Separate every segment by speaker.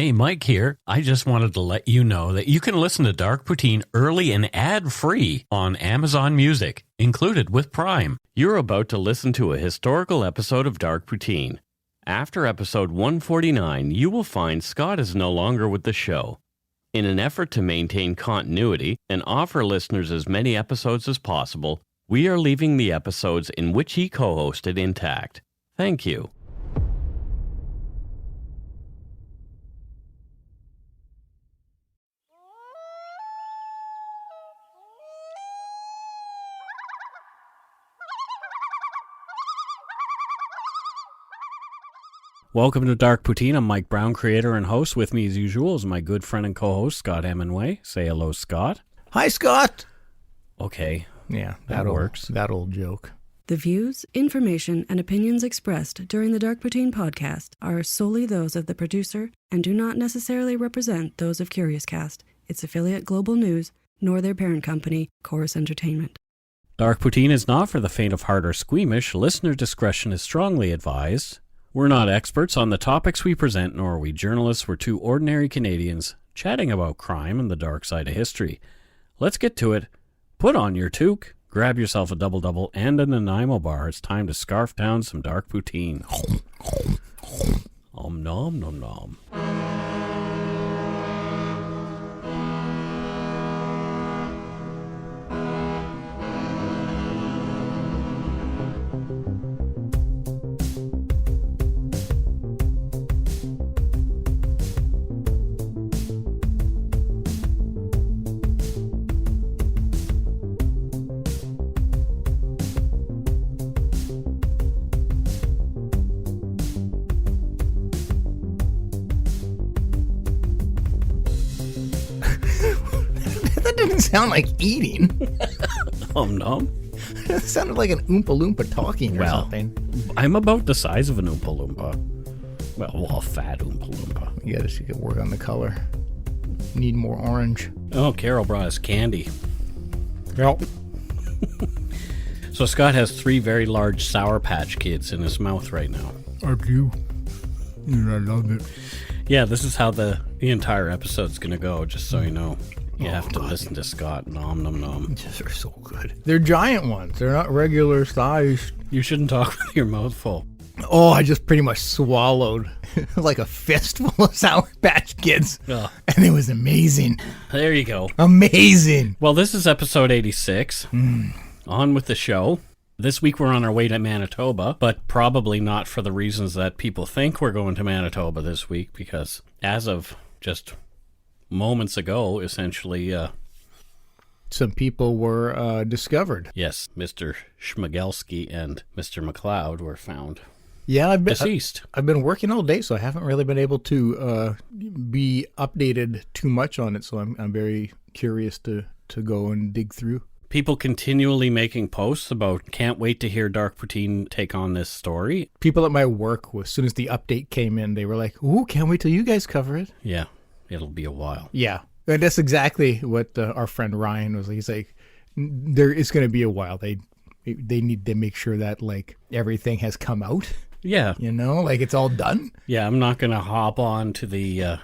Speaker 1: Hey, Mike here. I just wanted to let you know that you can listen to Dark Poutine early and ad-free on Amazon Music, included with Prime. You're about to listen to a historical episode of Dark Poutine. After episode 149, you will find Scott is no longer with the show. In an effort to maintain continuity and offer listeners as many episodes as possible, we are leaving the episodes in which he co-hosted intact. Thank you. Welcome to Dark Poutine. I'm Mike Brown, creator and host. With me as usual is my good friend and co-host, Scott Hemingway. Say hello, Scott.
Speaker 2: Hi, Scott.
Speaker 1: Okay.
Speaker 2: Yeah,
Speaker 1: that works.
Speaker 2: That old joke.
Speaker 3: The views, information, and opinions expressed during the Dark Poutine podcast are solely those of the producer and do not necessarily represent those of Curious Cast, its affiliate Global News, nor their parent company, Chorus Entertainment.
Speaker 1: Dark Poutine is not for the faint of heart or squeamish. Listener discretion is strongly advised. We're not experts on the topics we present, nor are we journalists. We're two ordinary Canadians chatting about crime and the dark side of history. Let's get to it. Put on your toque, grab yourself a double-double and a Nanaimo bar. It's time to scarf down some Dark Poutine. Nom nom nom nom.
Speaker 2: That didn't sound like eating.
Speaker 1: Nom nom.
Speaker 2: That sounded like an Oompa Loompa talking or something.
Speaker 1: I'm about the size of an Oompa Loompa. Well, a fat Oompa Loompa.
Speaker 2: Yeah, she could work on the color. Need more orange.
Speaker 1: Oh, Carol brought us candy.
Speaker 2: Yep.
Speaker 1: So Scott has 3 very large Sour Patch Kids in his mouth right now.
Speaker 2: I do. And I love it.
Speaker 1: Yeah, this is how the entire episode's going to go, just so you know. You have to listen to Scott. Nom, nom, nom.
Speaker 2: They're so good. They're giant ones. They're not regular sized.
Speaker 1: You shouldn't talk with your mouth full.
Speaker 2: Oh, I just pretty much swallowed like a fistful of Sour Patch Kids.
Speaker 1: Oh.
Speaker 2: And it was amazing.
Speaker 1: There you go.
Speaker 2: Amazing.
Speaker 1: Well, this is episode 86. On with the show. This week we're on our way to Manitoba, but probably not for the reasons that people think we're going to Manitoba this week, because as of just moments ago, essentially,
Speaker 2: some people were discovered.
Speaker 1: yes, Mr. Schmigelski and Mr. McLeod were found
Speaker 2: Yeah, I've been
Speaker 1: deceased.
Speaker 2: I've been working all day, so I haven't really been able to be updated too much on it. So I'm very curious to go and dig through.
Speaker 1: People continually making posts about can't wait to hear Dark Poutine take on this story.
Speaker 2: People at my work, as soon as the update came in, they were like, "Ooh, can't wait till you guys cover it."
Speaker 1: Yeah, it'll be a while.
Speaker 2: Yeah, and that's exactly what our friend Ryan was like. He's like, "There is going to be a while. They need to make sure that like everything has come out.
Speaker 1: Yeah,
Speaker 2: You know, like it's all done."
Speaker 1: yeah. I'm not going to hop on to the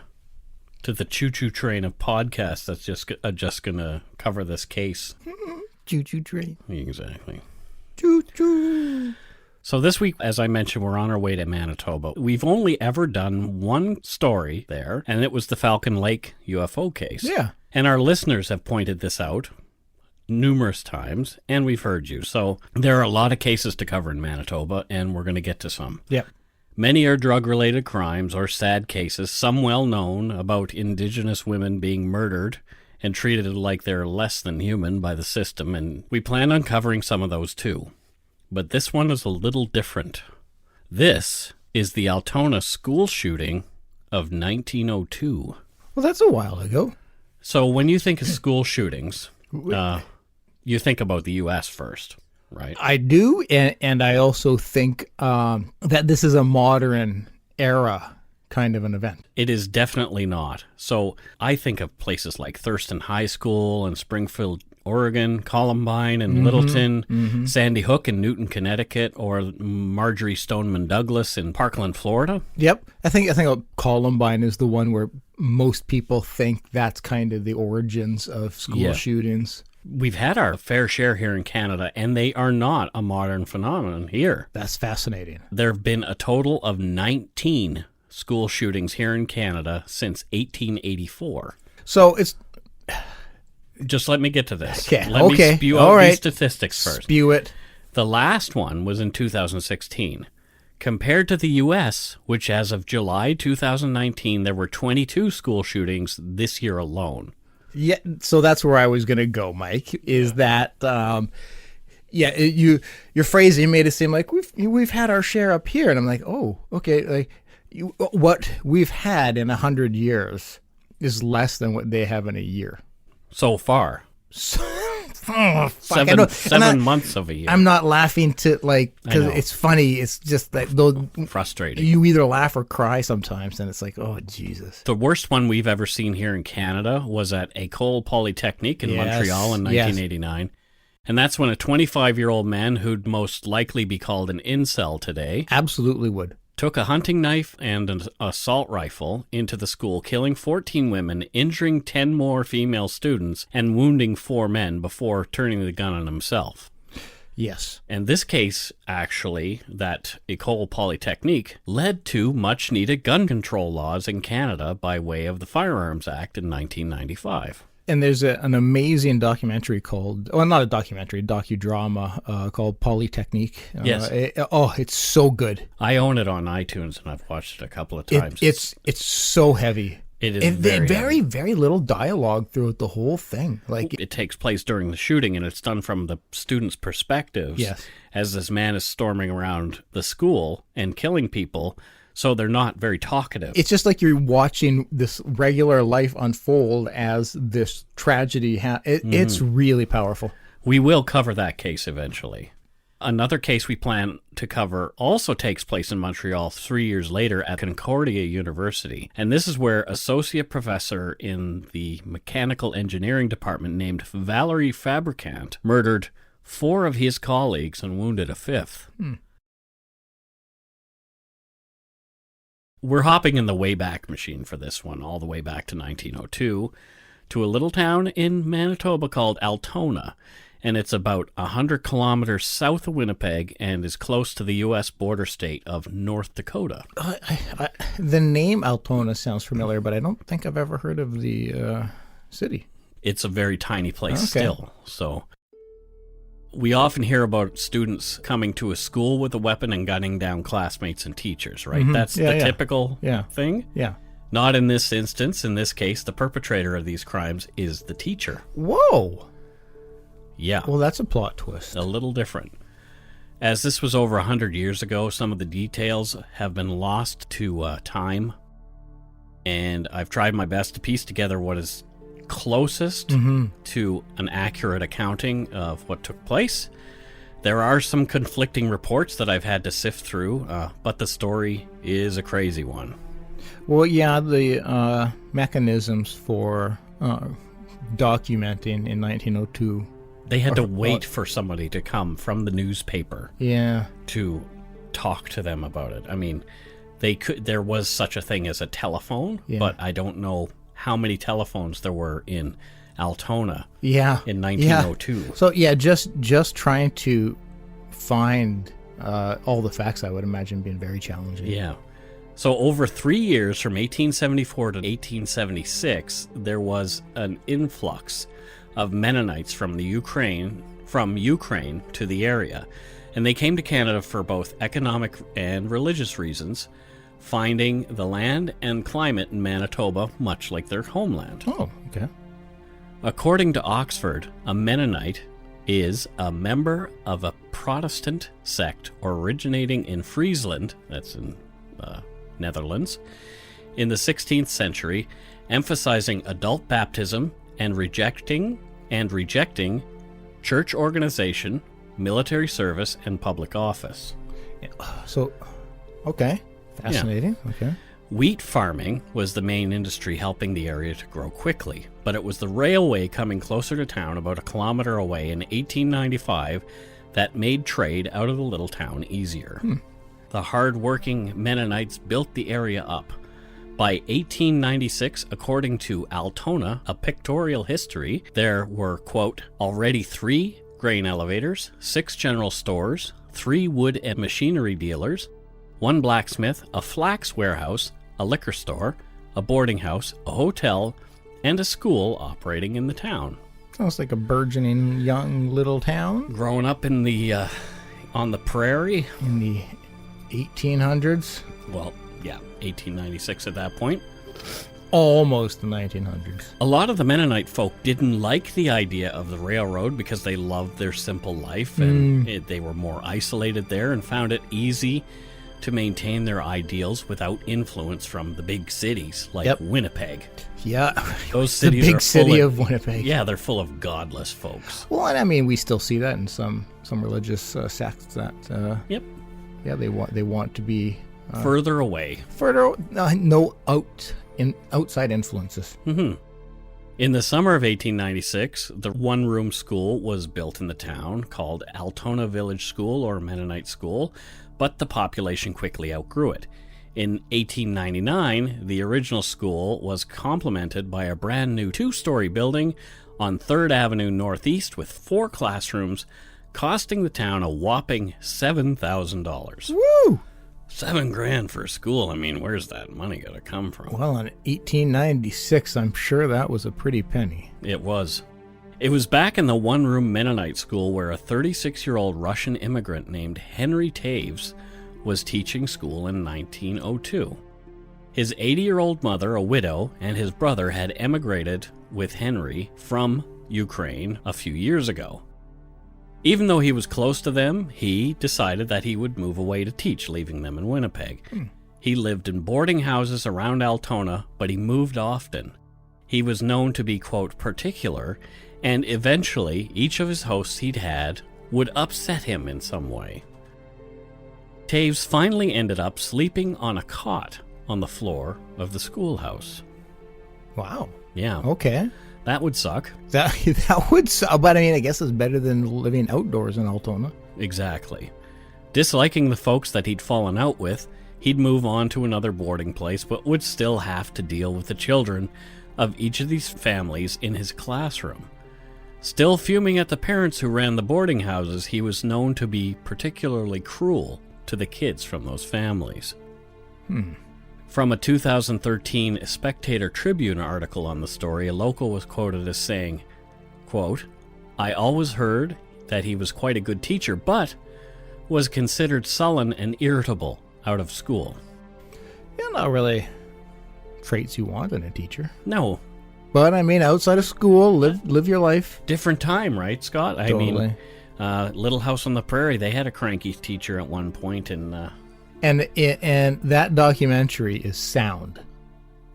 Speaker 1: choo-choo train of podcasts that's just going to cover this case.
Speaker 2: Choo choo train.
Speaker 1: Exactly.
Speaker 2: Choo choo.
Speaker 1: So this week, as I mentioned, we're on our way to Manitoba. We've only ever done one story there, and it was the Falcon Lake UFO case.
Speaker 2: Yeah.
Speaker 1: And our listeners have pointed this out numerous times, and we've heard you. So there are a lot of cases to cover in Manitoba, and we're going to get to some.
Speaker 2: Yeah.
Speaker 1: Many are drug-related crimes or sad cases, some well-known about Indigenous women being murdered and treated like they're less than human by the system, and we plan on covering some of those too. But this one is a little different. This is the Altona school shooting of 1902.
Speaker 2: Well, that's a while ago.
Speaker 1: So when you think of school shootings, you think about the U.S. first, right?
Speaker 2: I do, and I also think that this is a modern era kind of an event.
Speaker 1: It is definitely not. So I think of places like Thurston High School and Springfield Oregon, Columbine in Littleton, Sandy Hook in Newton, Connecticut, or Marjorie Stoneman Douglas in Parkland, Florida.
Speaker 2: Yep. I think Columbine is the one where most people think that's kind of the origins of school shootings.
Speaker 1: We've had our fair share here in Canada, and they are not a modern phenomenon here.
Speaker 2: That's fascinating.
Speaker 1: There have been a total of 19 school shootings here in Canada since 1884.
Speaker 2: So it's...
Speaker 1: Just let me get to this.
Speaker 2: Okay.
Speaker 1: Let me spew out these statistics first.
Speaker 2: Spew it.
Speaker 1: The last one was in 2016. Compared to the U.S., which as of July 2019, there were 22 school shootings this year alone.
Speaker 2: Yeah, so that's where I was going to go, Mike, is that, your phrasing made it seem like we've had our share up here. And I'm like, oh, okay, like what we've had in 100 years is less than what they have in a year.
Speaker 1: So far.
Speaker 2: Fuck.
Speaker 1: 7 months of a year.
Speaker 2: I'm not laughing because it's funny. It's just that
Speaker 1: frustrating.
Speaker 2: You either laugh or cry sometimes, and it's like, oh, Jesus.
Speaker 1: The worst one we've ever seen here in Canada was at École Polytechnique in Montreal in 1989. Yes. And that's when a 25-year-old man who'd most likely be called an incel today
Speaker 2: absolutely would.
Speaker 1: Took a hunting knife and an assault rifle into the school, killing 14 women, injuring 10 more female students, and wounding 4 men before turning the gun on himself.
Speaker 2: Yes.
Speaker 1: And this case, actually, that École Polytechnique, led to much-needed gun control laws in Canada by way of the Firearms Act in 1995.
Speaker 2: And there's an amazing documentary called, well, not a documentary, docudrama called Polytechnique.
Speaker 1: Yes.
Speaker 2: It's so good.
Speaker 1: I own it on iTunes, and I've watched it a couple of times.
Speaker 2: It's so heavy.
Speaker 1: It is very,
Speaker 2: very little dialogue throughout the whole thing. Like
Speaker 1: it takes place during the shooting, and it's done from the students' perspectives.
Speaker 2: Yes.
Speaker 1: As this man is storming around the school and killing people. So they're not very talkative.
Speaker 2: It's just like you're watching this regular life unfold as this tragedy. It's really powerful.
Speaker 1: We will cover that case eventually. Another case we plan to cover also takes place in Montreal 3 years later at Concordia University. And this is where associate professor in the mechanical engineering department named Valerie Fabricant murdered 4 of his colleagues and wounded a 5th. We're hopping in the Wayback Machine for this one, all the way back to 1902, to a little town in Manitoba called Altona, and it's about 100 kilometers south of Winnipeg and is close to the U.S. border state of North Dakota.
Speaker 2: The name Altona sounds familiar, but I don't think I've ever heard of the city.
Speaker 1: It's a very tiny place still, so... We often hear about students coming to a school with a weapon and gunning down classmates and teachers, right? Mm-hmm. That's the typical thing?
Speaker 2: Yeah.
Speaker 1: Not in this instance. In this case, the perpetrator of these crimes is the teacher.
Speaker 2: Whoa!
Speaker 1: Yeah.
Speaker 2: Well, that's a plot twist.
Speaker 1: A little different. As this was over 100 years ago, some of the details have been lost to time, and I've tried my best to piece together what is closest to an accurate accounting of what took place. There are some conflicting reports that I've had to sift through, but the story is a crazy one.
Speaker 2: Well, yeah, the mechanisms for documenting in 1902.
Speaker 1: They had to wait for somebody to come from the newspaper to talk to them about it. I mean, there was such a thing as a telephone, but I don't know how many telephones there were in Altona in 1902.
Speaker 2: Yeah. So, just trying to find all the facts, I would imagine, being very challenging.
Speaker 1: Yeah. So over 3 years, from 1874 to 1876, there was an influx of Mennonites from Ukraine to the area. And they came to Canada for both economic and religious reasons, finding the land and climate in Manitoba much like their homeland.
Speaker 2: Oh, okay.
Speaker 1: According to Oxford, a Mennonite is a member of a Protestant sect originating in Friesland, that's in Netherlands, in the 16th century, emphasizing adult baptism and rejecting church organization, military service, and public office.
Speaker 2: So, okay. Fascinating. Okay.
Speaker 1: Wheat farming was the main industry helping the area to grow quickly, but it was the railway coming closer to town about a kilometer away in 1895 that made trade out of the little town easier. The hard-working Mennonites built the area up. By 1896, according to Altona, a pictorial history, there were, quote, already 3 grain elevators, 6 general stores, 3 wood and machinery dealers, 1 blacksmith, a flax warehouse, a liquor store, a boarding house, a hotel, and a school operating in the town.
Speaker 2: Sounds like a burgeoning young little town.
Speaker 1: Growing up in the on the prairie.
Speaker 2: In the 1800s?
Speaker 1: Well, yeah, 1896 at that point.
Speaker 2: Almost the 1900s.
Speaker 1: A lot of the Mennonite folk didn't like the idea of the railroad because they loved their simple life, and they were more isolated there and found it easy to maintain their ideals without influence from the big cities like Winnipeg.
Speaker 2: Yeah.
Speaker 1: Those cities
Speaker 2: the big
Speaker 1: are
Speaker 2: city of Winnipeg.
Speaker 1: Yeah, they're full of godless folks.
Speaker 2: Well, and I mean, we still see that in some religious sects that yeah, they want to be
Speaker 1: further away.
Speaker 2: No outside influences.
Speaker 1: Mm-hmm. In the summer of 1896, the one-room school was built in the town called Altona Village School or Mennonite School, but the population quickly outgrew it. In 1899, the original school was complemented by a brand new 2-story building on 3rd Avenue Northeast with 4 classrooms, costing the town a whopping $7,000.
Speaker 2: Woo!
Speaker 1: $7,000 for a school. I mean, where's that money going to come from?
Speaker 2: Well, in 1896, I'm sure that was a pretty penny.
Speaker 1: It was. It was back in the one-room Mennonite school where a 36-year-old Russian immigrant named Henry Taves was teaching school in 1902. His 80-year-old mother, a widow, and his brother had emigrated with Henry from Ukraine a few years ago. Even though he was close to them, he decided that he would move away to teach, leaving them in Winnipeg. He lived in boarding houses around Altona, but he moved often. He was known to be, quote, particular, and eventually each of his hosts he'd had would upset him in some way. Taves finally ended up sleeping on a cot on the floor of the schoolhouse.
Speaker 2: Wow.
Speaker 1: Yeah.
Speaker 2: Okay.
Speaker 1: That would suck.
Speaker 2: That would suck, but I mean, I guess it's better than living outdoors in Altona.
Speaker 1: Exactly. Disliking the folks that he'd fallen out with, he'd move on to another boarding place, but would still have to deal with the children of each of these families in his classroom. Still fuming at the parents who ran the boarding houses, he was known to be particularly cruel to the kids from those families. From a 2013 Spectator Tribune article on the story, a local was quoted as saying, quote, I always heard that he was quite a good teacher, but was considered sullen and irritable out of school.
Speaker 2: Yeah, not really traits you want in a teacher.
Speaker 1: No.
Speaker 2: But I mean, outside of school, live your life.
Speaker 1: Different time, right, Scott?
Speaker 2: Totally.
Speaker 1: I mean, Little House on the Prairie, they had a cranky teacher at one point, and
Speaker 2: that documentary is sound.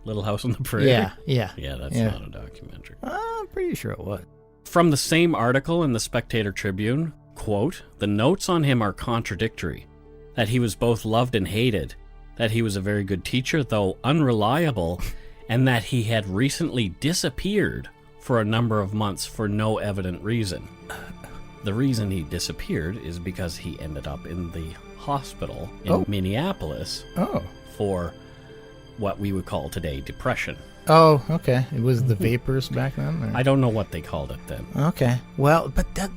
Speaker 1: Little House on the Prairie?
Speaker 2: Yeah.
Speaker 1: Yeah, that's not a documentary.
Speaker 2: I'm pretty sure it was.
Speaker 1: From the same article in the Spectator Tribune, quote, the notes on him are contradictory, that he was both loved and hated, that he was a very good teacher, though unreliable, and that he had recently disappeared for a number of months for no evident reason. The reason he disappeared is because he ended up in the hospital in Minneapolis for what we would call today depression.
Speaker 2: Oh, okay. It was the vapors back then? Or?
Speaker 1: I don't know what they called it then.
Speaker 2: Okay. Well, but that...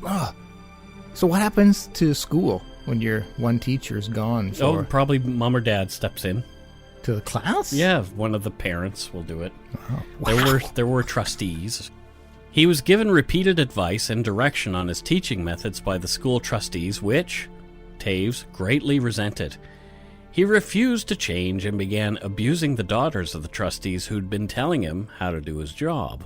Speaker 2: So what happens to school when your one teacher's gone?
Speaker 1: Probably mom or dad steps in.
Speaker 2: To the class?
Speaker 1: Yeah, one of the parents will do it.
Speaker 2: Oh, wow.
Speaker 1: There were trustees. He was given repeated advice and direction on his teaching methods by the school trustees, which Taves greatly resented. He refused to change and began abusing the daughters of the trustees who'd been telling him how to do his job.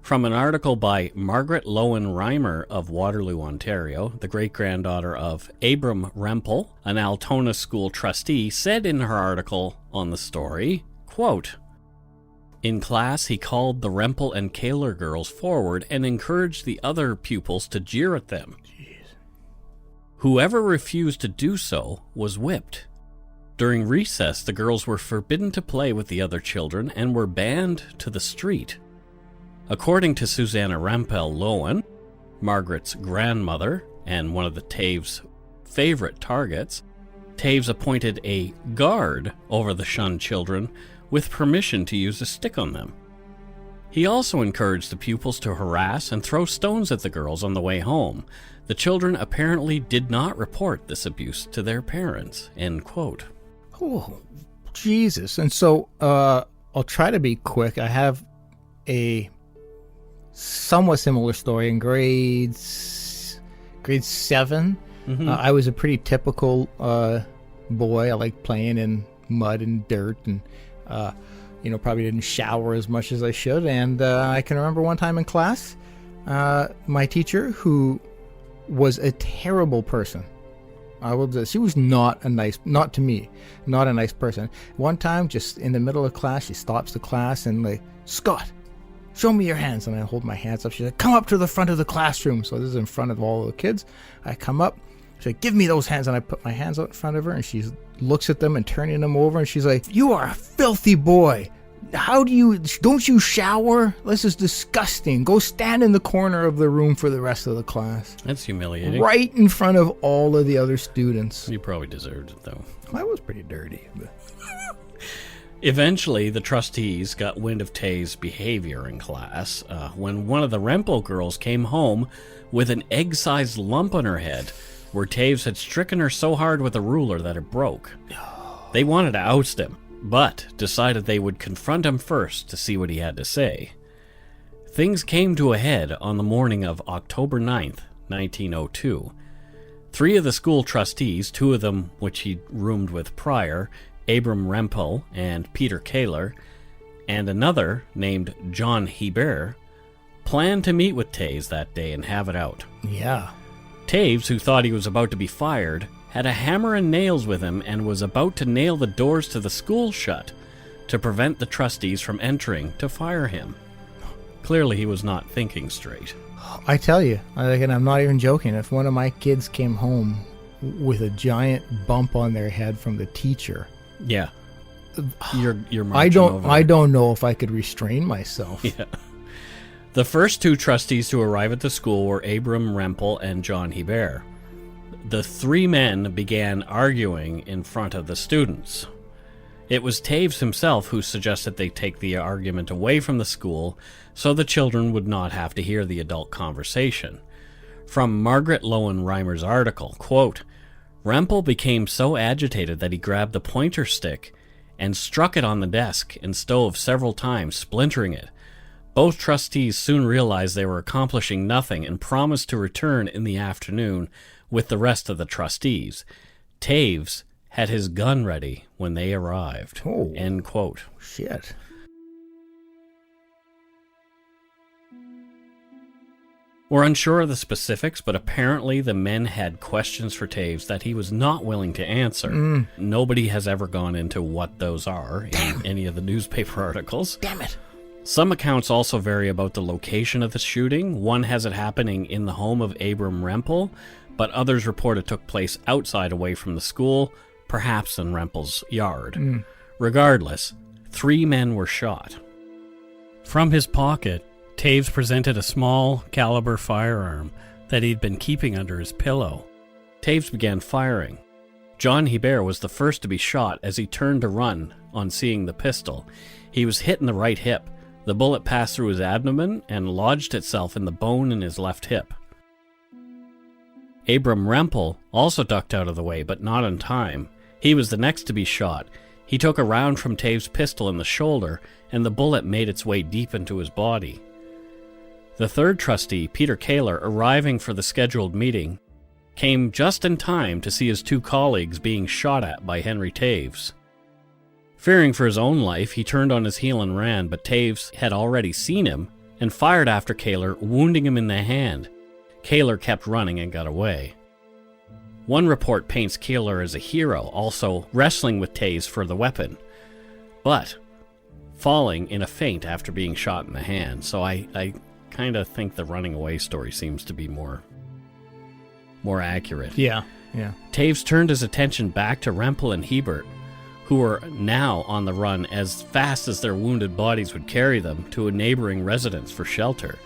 Speaker 1: From an article by Margaret Lowen Reimer of Waterloo, Ontario, the great-granddaughter of Abram Rempel, an Altona school trustee, said in her article on the story, quote, in class, he called the Rempel and Kaler girls forward and encouraged the other pupils to jeer at them. Whoever refused to do so was whipped. During recess, the girls were forbidden to play with the other children and were banned to the street. According to Susanna Rampell Lowen, Margaret's grandmother and one of the Taves' favorite targets, Taves appointed a guard over the shunned children with permission to use a stick on them. He also encouraged the pupils to harass and throw stones at the girls on the way home. The children apparently did not report this abuse to their parents, end quote.
Speaker 2: Oh, Jesus. And so I'll try to be quick. I have a somewhat similar story in grade 7.
Speaker 1: Mm-hmm.
Speaker 2: I was a pretty typical boy. I liked playing in mud and dirt and, probably didn't shower as much as I should. And I can remember one time in class, my teacher, who was a terrible person. She was not a nice person. One time, just in the middle of class, she stops the class and like, Scott, show me your hands. And I hold my hands up. She's like, come up to the front of the classroom. So this is in front of all the kids. I come up. She's like, give me those hands. And I put my hands out in front of her, and she looks at them and turning them over. And she's like, you are a filthy boy. Don't you shower? This is disgusting. Go stand in the corner of the room for the rest of the class.
Speaker 1: That's humiliating.
Speaker 2: Right in front of all of the other students.
Speaker 1: You probably deserved it, though.
Speaker 2: I was pretty dirty. But...
Speaker 1: Eventually, the trustees got wind of Tay's behavior in class when one of the Rempel girls came home with an egg-sized lump on her head where Taves had stricken her so hard with a ruler that it broke. They wanted to oust him, but decided they would confront him first to see what he had to say. Things came to a head on the morning of October 9th, 1902. 3 of the school trustees, 2 of them which he roomed with prior, Abram Rempel and Peter Kaler, and another named John Hebert, planned to meet with Taves that day and have it out.
Speaker 2: Yeah.
Speaker 1: Taves, who thought he was about to be fired, had a hammer and nails with him and was about to nail the doors to the school shut to prevent the trustees from entering to fire him. Clearly he was not thinking straight.
Speaker 2: I tell you, and I'm not even joking, if one of my kids came home with a giant bump on their head from the teacher...
Speaker 1: Yeah. You're
Speaker 2: I don't know if I could restrain myself.
Speaker 1: Yeah. The first 2 trustees to arrive at the school were Abram Rempel and John Hebert. The 3 men began arguing in front of the students. It was Taves himself who suggested they take the argument away from the school so the children would not have to hear the adult conversation. From Margaret Lowen Reimer's article, quote, Rempel became so agitated that he grabbed the pointer stick and struck it on the desk and stove several times, splintering it. Both trustees soon realized they were accomplishing nothing and promised to return in the afternoon with the rest of the trustees. Taves had his gun ready when they arrived.
Speaker 2: Oh.
Speaker 1: End quote.
Speaker 2: Shit.
Speaker 1: We're unsure of the specifics, but apparently the men had questions for Taves that he was not willing to answer. Nobody has ever gone into what those are in any of the newspaper articles.
Speaker 2: Damn it.
Speaker 1: Some accounts also vary about the location of the shooting. One has it happening in the home of Abram Rempel, but others report it took place outside away from the school, perhaps in Rempel's yard. Regardless, 3 men were shot. From his pocket, Taves presented a small caliber firearm that he'd been keeping under his pillow. Taves began firing. John Hebert was the first to be shot as he turned to run on seeing the pistol. He was hit in the right hip. The bullet passed through his abdomen and lodged itself in the bone in his left hip. Abram Rempel also ducked out of the way, but not in time. He was the next to be shot. He took a round from Taves' pistol in the shoulder, and the bullet made its way deep into his body. The 3rd trustee, Peter Kaler, arriving for the scheduled meeting, came just in time to see his 2 colleagues being shot at by Henry Taves. Fearing for his own life, he turned on his heel and ran, but Taves had already seen him and fired after Kaler, wounding him in the hand. Kaler kept running and got away. One report paints Kaler as a hero, also wrestling with Taves for the weapon, but falling in a faint after being shot in the hand. So I kind of think the running away story seems to be more accurate.
Speaker 2: Yeah.
Speaker 1: Taves turned his attention back to Rempel and Hebert. who were now on the run as fast as their wounded bodies would carry them to a neighboring residence for shelter.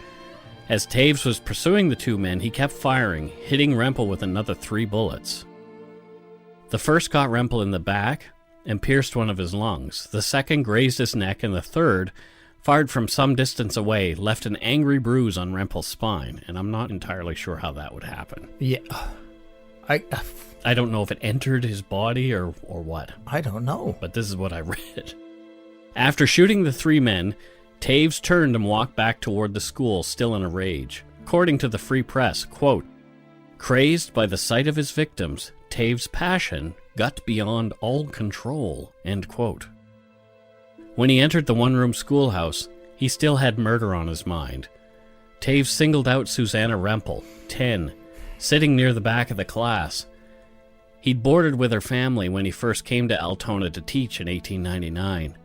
Speaker 1: As Taves was pursuing the two men, he kept firing, hitting Rempel with another 3 bullets. The first got Rempel in the back and pierced one of his lungs. The second grazed his neck, and the third, fired from some distance away, left an angry bruise on Rempel's spine, and I'm not entirely sure how that would happen.
Speaker 2: Yeah.
Speaker 1: I don't know if it entered his body or what.
Speaker 2: I don't know.
Speaker 1: But this is what I read. After shooting the 3 men, Taves turned and walked back toward the school, still in a rage. According to the Free Press, quote, "Crazed by the sight of his victims, Taves' passion got beyond all control," end quote. When he entered the one-room schoolhouse, he still had murder on his mind. Taves singled out Susanna Rempel, 10, sitting near the back of the class. He'd boarded with her family when he first came to Altona to teach in 1899.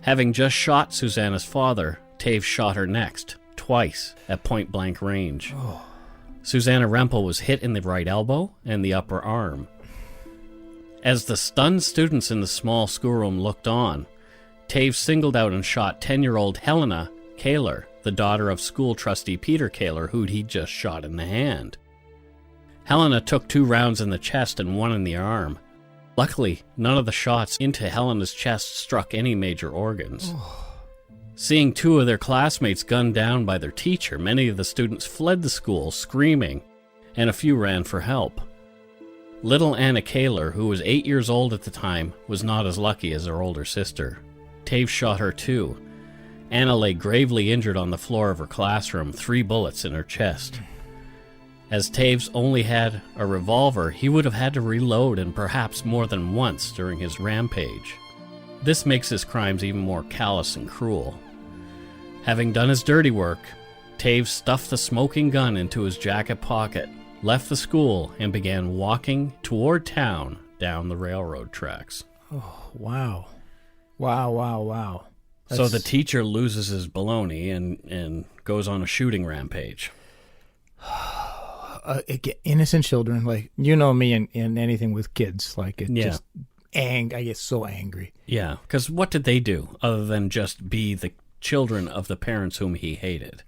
Speaker 1: Having just shot Susanna's father, Taves shot her next, twice, at point-blank range. Susanna Rempel was hit in the right elbow and the upper arm. As the stunned students in the small schoolroom looked on, Taves singled out and shot 10-year-old Helena Kaler, the daughter of school trustee Peter Kaler, who he'd just shot in the hand. Helena took 2 rounds in the chest and 1 in the arm. Luckily, none of the shots into Helena's chest struck any major organs. Seeing 2 of their classmates gunned down by their teacher, many of the students fled the school, screaming, and a few ran for help. Little Anna Kaler, who was 8 years old at the time, was not as lucky as her older sister. Taves shot her too. Anna lay gravely injured on the floor of her classroom, 3 bullets in her chest. As Taves only had a revolver, he would have had to reload, and perhaps more than once during his rampage. This makes his crimes even more callous and cruel. Having done his dirty work, Taves stuffed the smoking gun into his jacket pocket, left the school, and began walking toward town down the railroad tracks.
Speaker 2: Oh, wow. Wow.
Speaker 1: So the teacher loses his baloney and goes on a shooting rampage.
Speaker 2: Innocent children, like, you know me in anything with kids, like, it just, I get so angry. Yeah,
Speaker 1: because what did they do other than just be the children of the parents whom he hated?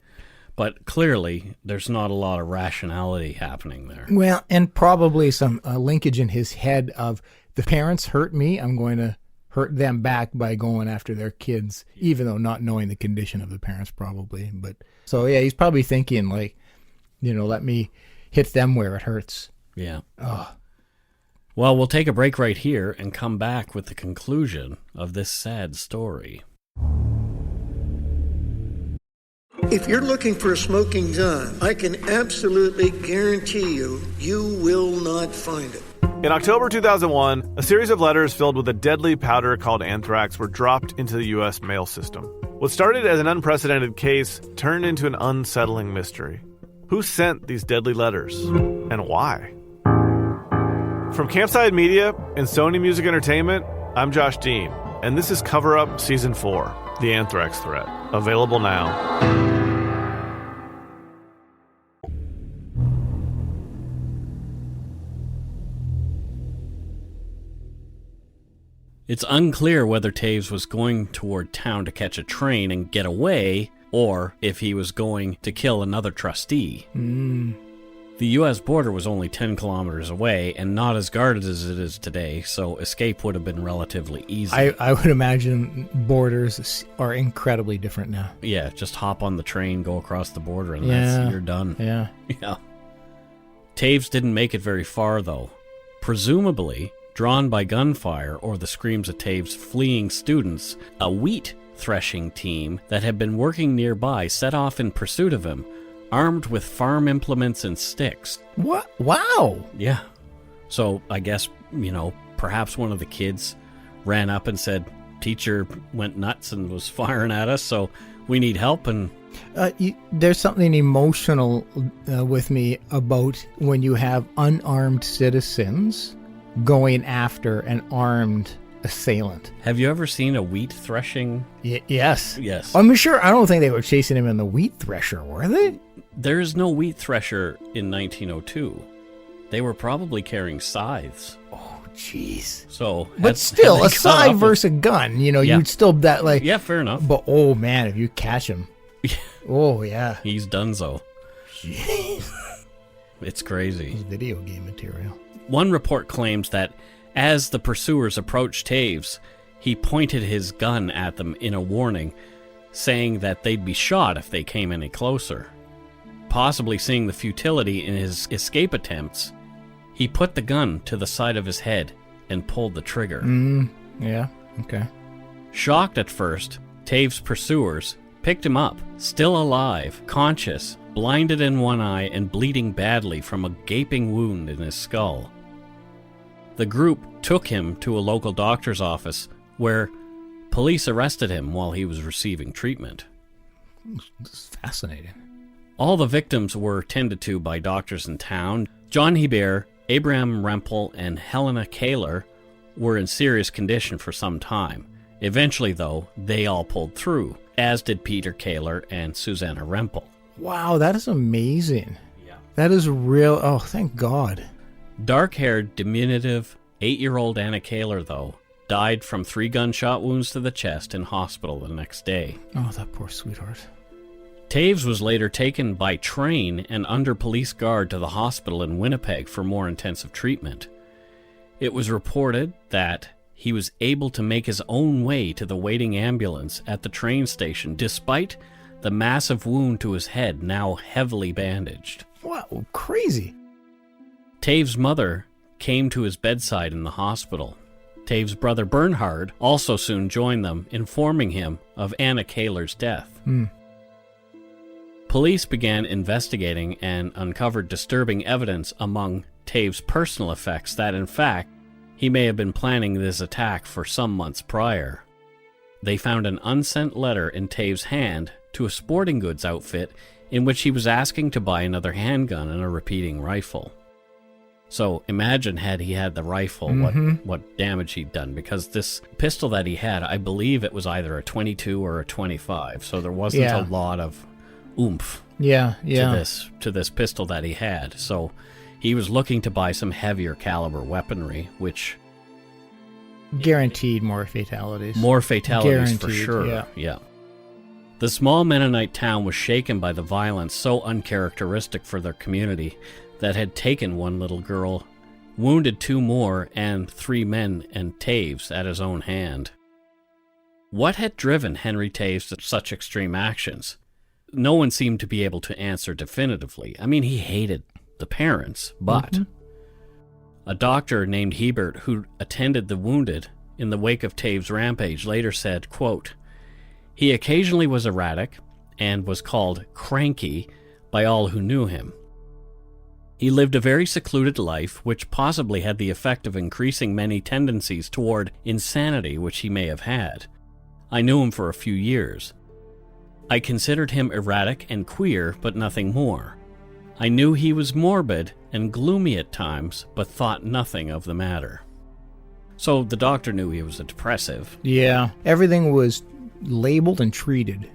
Speaker 1: But clearly, there's not a lot of rationality happening there.
Speaker 2: Well, and probably some linkage in his head of, the parents hurt me, I'm going to hurt them back by going after their kids, even though not knowing the condition of the parents probably. But so, yeah, he's probably thinking, like, let me hit them where it hurts.
Speaker 1: Yeah. Oh. Well, we'll take a break right here and come back with the conclusion of this sad story.
Speaker 4: If you're looking for a smoking gun, I can absolutely guarantee you will not find it.
Speaker 5: In October 2001, a series of letters filled with a deadly powder called anthrax were dropped into the U.S. mail system. What started as an unprecedented case turned into an unsettling mystery. Who sent these deadly letters, and why? From Campside Media and Sony Music Entertainment, I'm Josh Dean, and this is Cover Up Season 4, The Anthrax Threat, available now.
Speaker 1: It's unclear whether Taves was going toward town to catch a train and get away, or if he was going to kill another trustee. The U.S. border was only 10 kilometers away and not as guarded as it is today, so escape would have been relatively easy.
Speaker 2: I would imagine borders are incredibly different now.
Speaker 1: Yeah, just hop on the train, go across the border, and you're done.
Speaker 2: Yeah.
Speaker 1: Yeah. Taves didn't make it very far, though. Presumably, drawn by gunfire or the screams of Taves' fleeing students, a wheat threshing team that had been working nearby set off in pursuit of him, armed with farm implements and sticks.
Speaker 2: What? Wow.
Speaker 1: Yeah. So I guess, perhaps one of the kids ran up and said, "Teacher went nuts and was firing at us, so we need help." And
Speaker 2: there's something emotional with me about when you have unarmed citizens going after an armed assailant.
Speaker 1: Have you ever seen a wheat threshing?
Speaker 2: Yes.
Speaker 1: Yes.
Speaker 2: I'm sure. I don't think they were chasing him in the wheat thresher, were they?
Speaker 1: There is no wheat thresher in 1902. they were probably carrying scythes.
Speaker 2: Oh, jeez.
Speaker 1: So,
Speaker 2: but still, a scythe versus a gun, you'd still that like.
Speaker 1: Yeah, fair enough.
Speaker 2: But oh man, if you catch him, oh yeah,
Speaker 1: he's donezo.
Speaker 2: Jeez.
Speaker 1: It's crazy.
Speaker 2: It's video game material.
Speaker 1: One report claims that as the pursuers approached Taves, he pointed his gun at them in a warning, saying that they'd be shot if they came any closer. Possibly seeing the futility in his escape attempts, he put the gun to the side of his head and pulled the trigger.
Speaker 2: Yeah, okay.
Speaker 1: Shocked at first, Taves' pursuers picked him up, still alive, conscious, blinded in one eye and bleeding badly from a gaping wound in his skull. The group took him to a local doctor's office where police arrested him while he was receiving treatment.
Speaker 2: This is fascinating.
Speaker 1: All the victims were tended to by doctors in town. John Hebert, Abraham Rempel, and Helena Kaler were in serious condition for some time. Eventually, though, they all pulled through, as did Peter Kaler and Susanna Rempel.
Speaker 2: Wow, that is amazing.
Speaker 1: Yeah.
Speaker 2: That is real. Oh, thank God.
Speaker 1: Dark-haired, diminutive, 8-year-old Anna Kaler, though, died from 3 gunshot wounds to the chest in hospital the next day.
Speaker 2: Oh, that poor sweetheart.
Speaker 1: Taves was later taken by train and under police guard to the hospital in Winnipeg for more intensive treatment. It was reported that he was able to make his own way to the waiting ambulance at the train station despite the massive wound to his head, now heavily bandaged.
Speaker 2: Wow, crazy.
Speaker 1: Taves' mother came to his bedside in the hospital. Taves' brother Bernhard also soon joined them, informing him of Anna Kaler's death. Police began investigating and uncovered disturbing evidence among Taves' personal effects that, in fact, he may have been planning this attack for some months prior. They found an unsent letter in Taves' hand to a sporting goods outfit in which he was asking to buy another handgun and a repeating rifle. So imagine had he had the rifle, what damage he'd done, because this pistol that he had, I believe it was either a 22 or a 25, so there wasn't a lot of oomph to this pistol that he had. So he was looking to buy some heavier caliber weaponry, which
Speaker 2: guaranteed more fatalities.
Speaker 1: More fatalities
Speaker 2: guaranteed,
Speaker 1: for sure. Yeah. The small Mennonite town was shaken by the violence so uncharacteristic for their community that had taken one little girl, wounded 2 more, and 3 men and Taves at his own hand. What had driven Henry Taves to such extreme actions? No one seemed to be able to answer definitively. I mean, he hated the parents, but a doctor named Hebert, who attended the wounded in the wake of Taves' rampage, later said, quote, "He occasionally was erratic and was called cranky by all who knew him. He lived a very secluded life, which possibly had the effect of increasing many tendencies toward insanity which he may have had. I knew him for a few years. I considered him erratic and queer, but nothing more. I knew he was morbid and gloomy at times, but thought nothing of the matter." So the doctor knew he was a depressive.
Speaker 2: Yeah, everything was labeled and treated.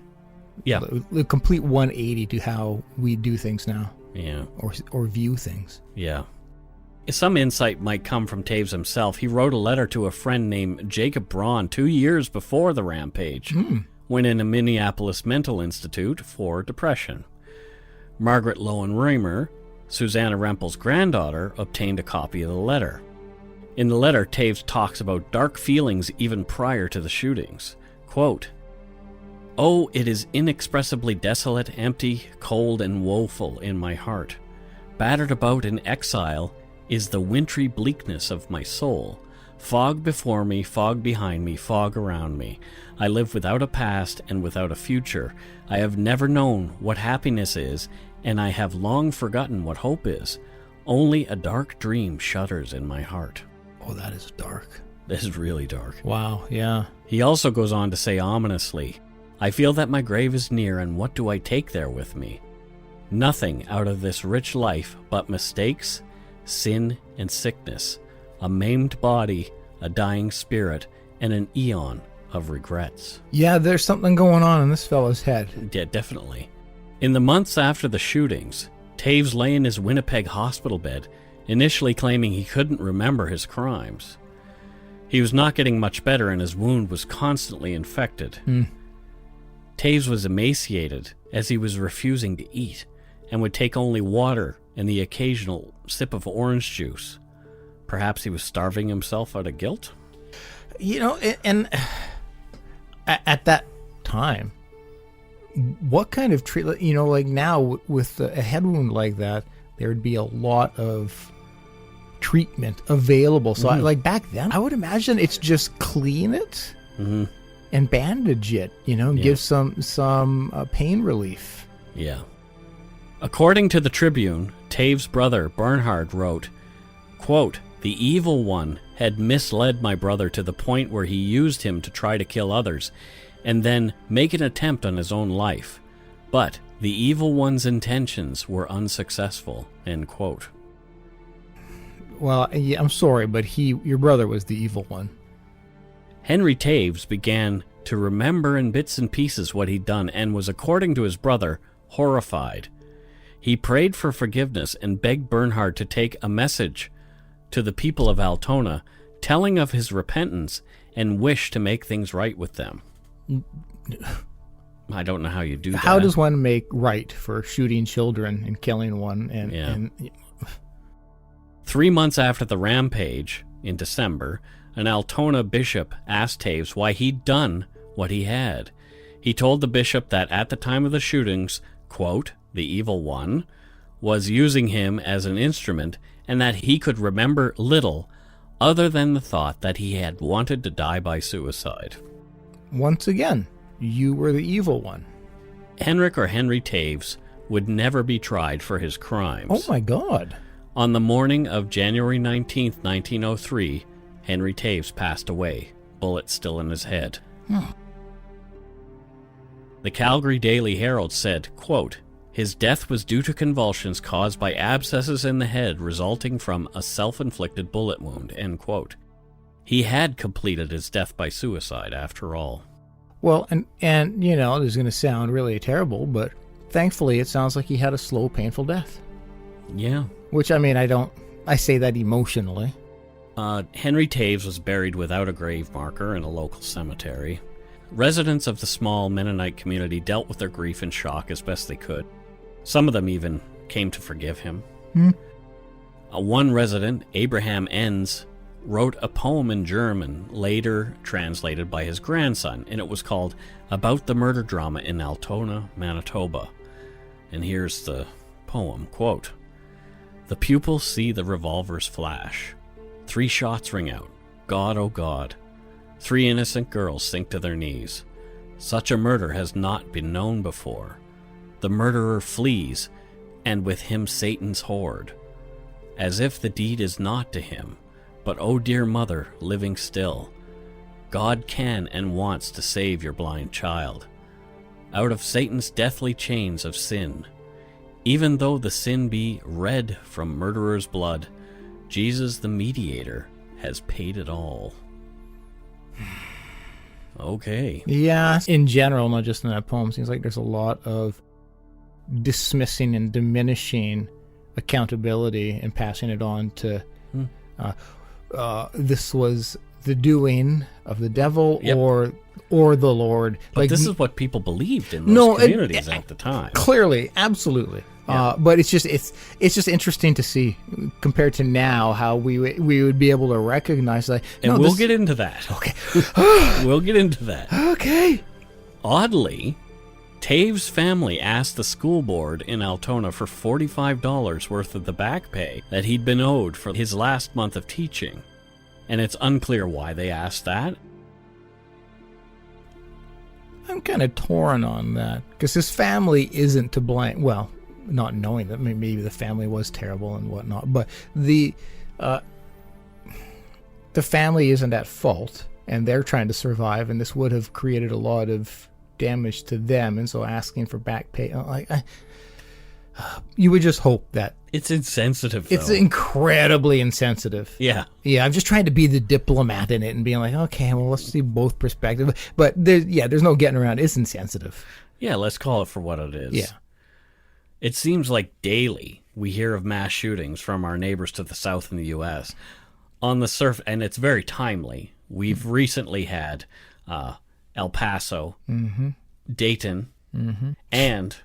Speaker 1: Yeah.
Speaker 2: The complete 180 to how we do things now.
Speaker 1: Yeah.
Speaker 2: Or view things.
Speaker 1: Yeah. Some insight might come from Taves himself. He wrote a letter to a friend named Jacob Braun 2 years before the rampage, when in a Minneapolis mental institute for depression. Margaret Lowen-Reimer, Susanna Rempel's granddaughter, obtained a copy of the letter. In the letter, Taves talks about dark feelings even prior to the shootings. Quote, "Oh, it is inexpressibly desolate, empty, cold, and woeful in my heart. Battered about in exile is the wintry bleakness of my soul. Fog before me, fog behind me, fog around me. I live without a past and without a future. I have never known what happiness is, and I have long forgotten what hope is. Only a dark dream shudders in my heart."
Speaker 2: Oh, that is dark.
Speaker 1: This is really dark.
Speaker 2: Wow, yeah.
Speaker 1: He also goes on to say ominously, "I feel that my grave is near, and what do I take there with me? Nothing out of this rich life but mistakes, sin, and sickness, a maimed body, a dying spirit, and an eon of regrets."
Speaker 2: Yeah, there's something going on in this fellow's head.
Speaker 1: Yeah, definitely. In the months after the shootings, Taves lay in his Winnipeg hospital bed initially claiming he couldn't remember his crimes. He was not getting much better and his wound was constantly infected. Taves was emaciated as he was refusing to eat and would take only water and the occasional sip of orange juice. Perhaps he was starving himself out of guilt?
Speaker 2: You know, and at that time, what kind of treatment, you know, like now with a head wound like that, there would be a lot of treatment available. So like back then, I would imagine it's just clean it and bandage it, you know, and give some pain relief.
Speaker 1: Yeah. According to the Tribune, Taves' brother Bernhard wrote, quote, "The evil one had misled my brother to the point where he used him to try to kill others and then make an attempt on his own life. But the evil one's intentions were unsuccessful," end quote.
Speaker 2: Well, yeah, I'm sorry, but your brother was the evil one.
Speaker 1: Henry Taves began to remember in bits and pieces what he'd done and was, according to his brother, horrified. He prayed for forgiveness and begged Bernhard to take a message to the people of Altona, telling of his repentance and wish to make things right with them. I don't know how you do that.
Speaker 2: How does one make right for shooting children and killing one? And
Speaker 1: 3 months after the rampage, in December, an Altona bishop asked Taves why he'd done what he had. He told the bishop that at the time of the shootings, quote, "the evil one was using him as an instrument and that he could remember little other than the thought that he had wanted to die by suicide."
Speaker 2: Once again, you were the evil one.
Speaker 1: Henrik or Henry Taves would never be tried for his crimes.
Speaker 2: Oh my God.
Speaker 1: On the morning of January 19th, 1903, Henry Taves passed away, bullet still in his head. The Calgary Daily Herald said, quote, "His death was due to convulsions caused by abscesses in the head resulting from a self-inflicted bullet wound," end quote. He had completed his death by suicide, after all.
Speaker 2: Well, and you know, this is going to sound really terrible, but thankfully it sounds like he had a slow, painful death.
Speaker 1: Yeah.
Speaker 2: Which, I mean, I say that emotionally.
Speaker 1: Henry Taves was buried without a grave marker in a local cemetery. Residents of the small Mennonite community dealt with their grief and shock as best they could. Some of them even came to forgive him. One resident, Abraham Enns, wrote a poem in German, later translated by his grandson, and it was called "About the Murder Drama in Altona, Manitoba." And here's the poem, quote, "The pupils see the revolvers flash. 3 shots ring out. God, oh God. 3 innocent girls sink to their knees. Such a murder has not been known before. The murderer flees, and with him Satan's horde, as if the deed is not to him. But, oh dear mother, living still, God can and wants to save your blind child out of Satan's deathly chains of sin. Even though the sin be red from murderer's blood, Jesus the mediator has paid it all." Okay.
Speaker 2: Yeah, in general, not just in that poem, seems like there's a lot of dismissing and diminishing accountability and passing it on to this was the doing of the devil or the Lord.
Speaker 1: But like, this is what people believed in those communities at the time.
Speaker 2: Clearly, absolutely. Yeah. But it's just interesting to see compared to now how we would be able to recognize that.
Speaker 1: And we'll get into that.
Speaker 2: Okay.
Speaker 1: We'll get into that.
Speaker 2: Okay.
Speaker 1: Oddly, Taves' family asked the school board in Altona for $45 worth of the back pay that he'd been owed for his last month of teaching. And it's unclear why they asked that.
Speaker 2: I'm kind of torn on that because his family isn't to blame. Well, not knowing that maybe the family was terrible and whatnot, but the family isn't at fault and they're trying to survive, and this would have created a lot of damage to them, and so asking for back pay, you would just hope that
Speaker 1: it's insensitive, though.
Speaker 2: It's incredibly insensitive.
Speaker 1: Yeah.
Speaker 2: I'm just trying to be the diplomat in it and being like, okay, well, let's see both perspectives, but there's no getting around it. It's insensitive.
Speaker 1: Yeah, let's call it for what it is.
Speaker 2: Yeah.
Speaker 1: It seems like daily we hear of mass shootings from our neighbors to the south in the U.S. On the surface, and it's very timely. We've recently had El Paso, Dayton, and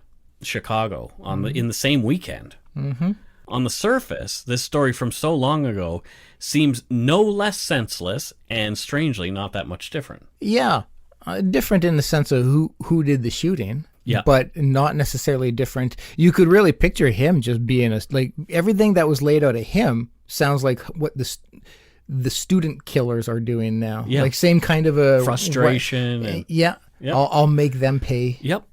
Speaker 1: Chicago in the same weekend. On the surface, this story from so long ago seems no less senseless and strangely not that much different.
Speaker 2: Yeah, different in the sense of who did the shooting.
Speaker 1: Yeah.
Speaker 2: But not necessarily different. You could really picture him just being like everything that was laid out of him sounds like what the student killers are doing now.
Speaker 1: Yeah.
Speaker 2: Like same kind of a
Speaker 1: frustration.
Speaker 2: Yeah. Yep. I'll make them pay.
Speaker 1: Yep.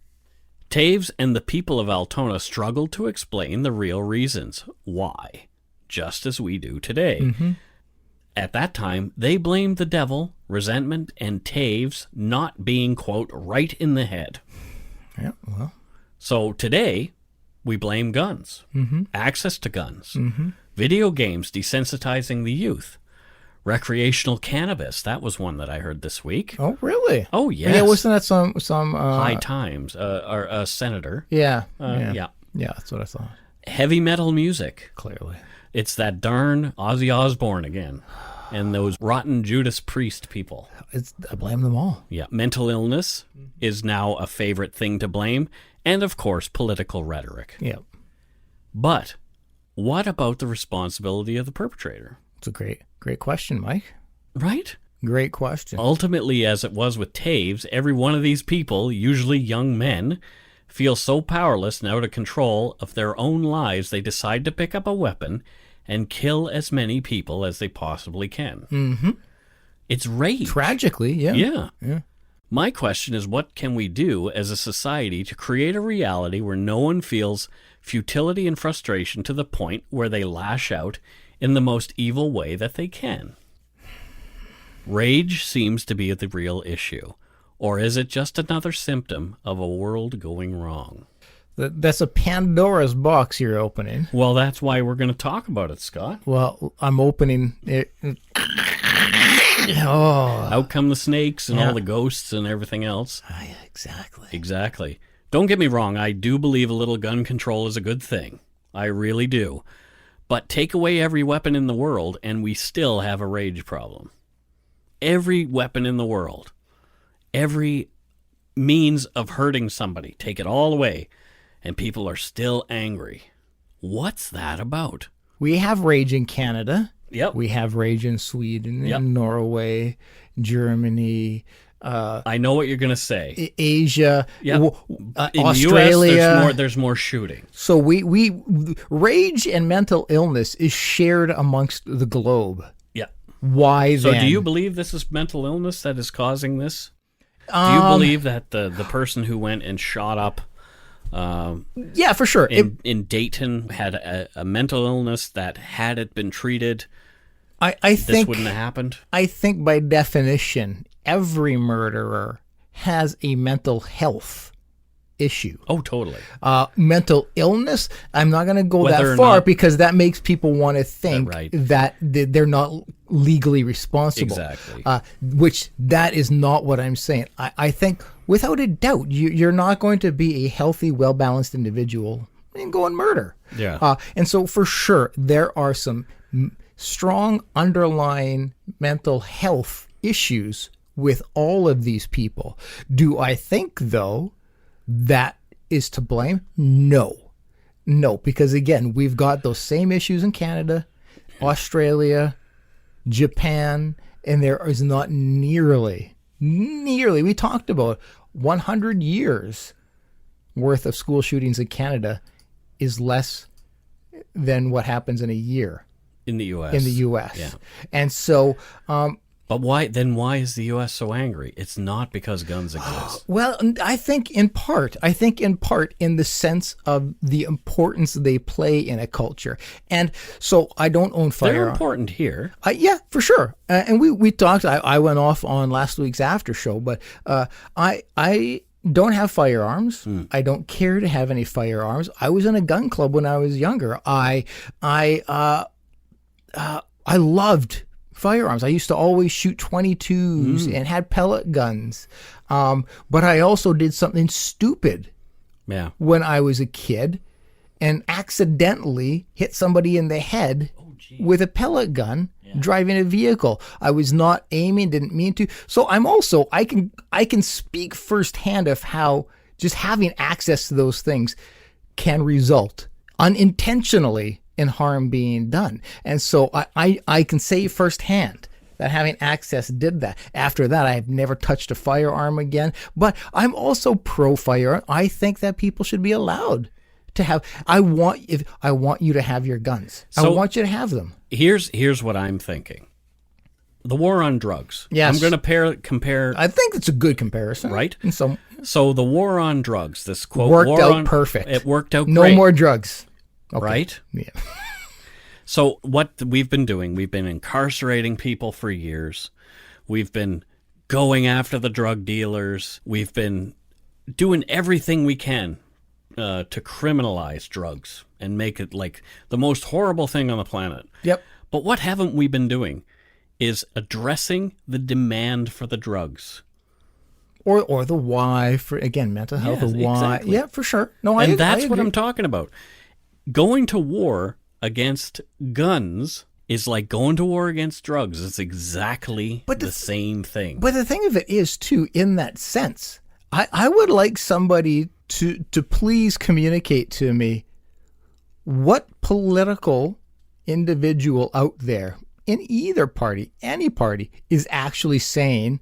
Speaker 1: Taves and the people of Altona struggled to explain the real reasons why, just as we do today. At that time, they blamed the devil, resentment, and Taves not being, quote, right in the head.
Speaker 2: Yeah, well.
Speaker 1: So today, we blame guns, access to guns, video games desensitizing the youth, recreational cannabis. That was one that I heard this week.
Speaker 2: Oh, really?
Speaker 1: Oh, yes.
Speaker 2: Yeah, wasn't that some
Speaker 1: High Times, or a senator.
Speaker 2: Yeah,
Speaker 1: Yeah.
Speaker 2: Yeah, that's what I thought.
Speaker 1: Heavy metal music.
Speaker 2: Clearly.
Speaker 1: It's that darn Ozzy Osbourne again. And those rotten Judas Priest people.
Speaker 2: I blame them all.
Speaker 1: Yeah. Mental illness is now a favorite thing to blame. And, of course, political rhetoric.
Speaker 2: Yeah.
Speaker 1: But what about the responsibility of the perpetrator?
Speaker 2: It's a great question, Mike.
Speaker 1: Right?
Speaker 2: Great question.
Speaker 1: Ultimately, as it was with Taves, every one of these people, usually young men, feel so powerless and out of control of their own lives, they decide to pick up a weapon and kill as many people as they possibly can. It's rage.
Speaker 2: Tragically, yeah.
Speaker 1: Yeah. My question is, what can we do as a society to create a reality where no one feels futility and frustration to the point where they lash out in the most evil way that they can? Rage seems to be the real issue. Or is it just another symptom of a world going wrong?
Speaker 2: That's a Pandora's box you're opening.
Speaker 1: Well, that's why we're going to talk about it, Scott.
Speaker 2: Well, I'm opening it. Oh.
Speaker 1: Out come the snakes and all the ghosts and everything else.
Speaker 2: Exactly.
Speaker 1: Exactly. Don't get me wrong. I do believe a little gun control is a good thing. I really do. But take away every weapon in the world and we still have a rage problem. Every weapon in the world. Every means of hurting somebody. Take it all away. And people are still angry. What's that about?
Speaker 2: We have rage in Canada.
Speaker 1: Yep.
Speaker 2: We have rage in Sweden, Norway, Germany.
Speaker 1: I know what you're going to say.
Speaker 2: Asia.
Speaker 1: Yep. In
Speaker 2: Australia.
Speaker 1: The US, there's more shooting.
Speaker 2: So we rage and mental illness is shared amongst the globe.
Speaker 1: Yeah.
Speaker 2: Why
Speaker 1: so
Speaker 2: then?
Speaker 1: Do you believe this is mental illness that is causing this? Do you believe that the person who went and shot up
Speaker 2: yeah, for sure.
Speaker 1: In Dayton had a mental illness that had it been treated,
Speaker 2: I think
Speaker 1: this wouldn't have happened?
Speaker 2: I think by definition, every murderer has a mental health issue.
Speaker 1: Oh, totally.
Speaker 2: Mental illness, I'm not going to go
Speaker 1: Whether
Speaker 2: that far
Speaker 1: not,
Speaker 2: because that makes people want to think
Speaker 1: right.
Speaker 2: that they're not legally responsible.
Speaker 1: Exactly.
Speaker 2: Which that is not what I'm saying. I think without a doubt, you're not going to be a healthy, well-balanced individual and go and murder.
Speaker 1: Yeah.
Speaker 2: And so for sure, there are some strong underlying mental health issues with all of these people. Do I think, though, that is to blame? No, because again, we've got those same issues in Canada, Australia, Japan, and there is not nearly, we talked about 100 years worth of school shootings in Canada is less than what happens in a year.
Speaker 1: In the U.S.
Speaker 2: Yeah. And so...
Speaker 1: But why is the U.S. so angry? It's not because guns exist.
Speaker 2: Well, I think in part in the sense of the importance they play in a culture. And so I don't own firearms.
Speaker 1: They're important here.
Speaker 2: Yeah, for sure. And we talked, I went off on last week's after show, but I don't have firearms. I don't care to have any firearms. I was in a gun club when I was younger. I loved firearms. I used to always shoot 22s and had pellet guns. But I also did something stupid when I was a kid. and accidentally hit somebody in the head with a pellet gun driving a vehicle. I was not aiming, didn't mean to. So I can speak firsthand of how just having access to those things can result unintentionally in harm being done. And so I can say firsthand that having access did that. After that, I have never touched a firearm again. But I'm also pro-firearm. I think that people should be allowed to have. I want you to have your guns. I want you to have them.
Speaker 1: Here's what I'm thinking. The war on drugs.
Speaker 2: Yes.
Speaker 1: I'm going to compare.
Speaker 2: I think it's a good comparison.
Speaker 1: Right?
Speaker 2: So
Speaker 1: the war on drugs, this quote.
Speaker 2: Worked out perfect.
Speaker 1: It worked out
Speaker 2: no
Speaker 1: great.
Speaker 2: No more drugs. Okay.
Speaker 1: Right?
Speaker 2: Yeah.
Speaker 1: So what we've been doing, we've been incarcerating people for years. We've been going after the drug dealers. We've been doing everything we can to criminalize drugs and make it like the most horrible thing on the planet.
Speaker 2: Yep.
Speaker 1: But what haven't we been doing is addressing the demand for the drugs.
Speaker 2: Or the why for, again, mental health,
Speaker 1: Yes,
Speaker 2: the why.
Speaker 1: exactly.
Speaker 2: Yeah, for sure. No,
Speaker 1: and
Speaker 2: I
Speaker 1: that's what
Speaker 2: agree.
Speaker 1: I'm talking about. Going to war against guns is like going to war against drugs. It's exactly the same thing.
Speaker 2: But the thing of it is, too, in that sense, I would like somebody to please communicate to me what political individual out there in either party, any party, is actually saying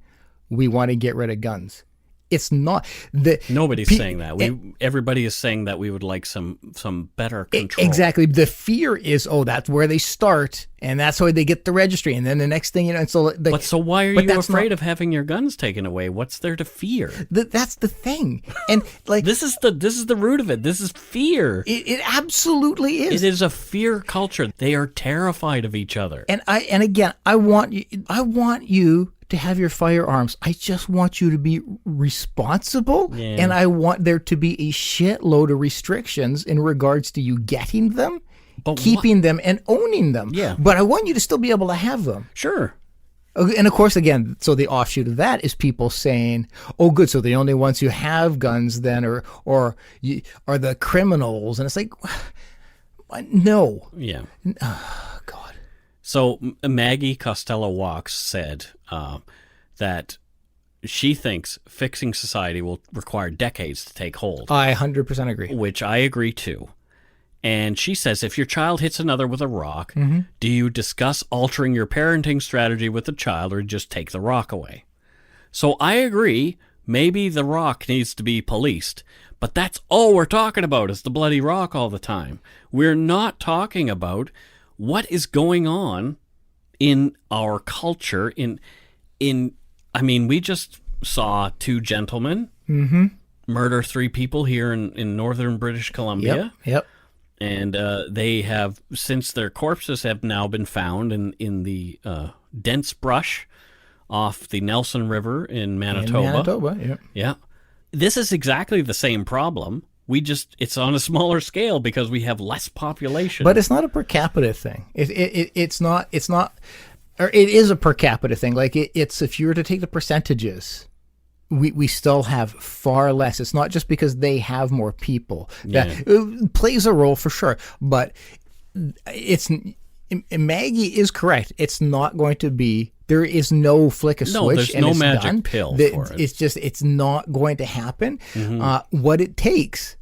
Speaker 2: we want to get rid of guns. It's not
Speaker 1: Nobody's saying that. Everybody is saying that we would like some better control.
Speaker 2: Exactly. The fear is, that's where they start, and that's why they get the registry, and then the next thing you know, and so.
Speaker 1: So why are you afraid of having your guns taken away? What's there to fear?
Speaker 2: That's the thing, and like
Speaker 1: this is the root of it. This is fear.
Speaker 2: It absolutely is.
Speaker 1: It is a fear culture. They are terrified of each other.
Speaker 2: And again, I want you to have your firearms. I just want you to be responsible, and I want there to be a shitload of restrictions in regards to you getting them, keeping them, and owning them.
Speaker 1: Yeah.
Speaker 2: But I want you to still be able to have them.
Speaker 1: Sure.
Speaker 2: And of course, again, so the offshoot of that is people saying, "Oh, good, so the only ones who have guns then are the criminals," and it's like, no.
Speaker 1: Yeah.
Speaker 2: Oh, God.
Speaker 1: So Maggie Costello-Walks said that she thinks fixing society will require decades to take hold.
Speaker 2: I 100% agree.
Speaker 1: Which I agree too. And she says if your child hits another with a rock, do you discuss altering your parenting strategy with the child or just take the rock away? So I agree, maybe the rock needs to be policed, but that's all we're talking about is the bloody rock all the time. We're not talking about what is going on in our culture. I mean, we just saw two gentlemen murder 3 people here in northern British Columbia.
Speaker 2: Yep.
Speaker 1: And they have, since their corpses have now been found in the dense brush off the Nelson River in Manitoba.
Speaker 2: Manitoba,
Speaker 1: Yeah. This is exactly the same problem. It's on a smaller scale because we have less population.
Speaker 2: But it's not a per capita thing. It's not, or it is a per capita thing. Like it's, if you were to take the percentages, we still have far less. It's not just because they have more people. That plays a role for sure. But Maggie is correct. It's not going to be, there is no flick a switch.
Speaker 1: No, there's
Speaker 2: and
Speaker 1: no
Speaker 2: it's
Speaker 1: magic
Speaker 2: done.
Speaker 1: pill for it.
Speaker 2: It's not going to happen. What it takes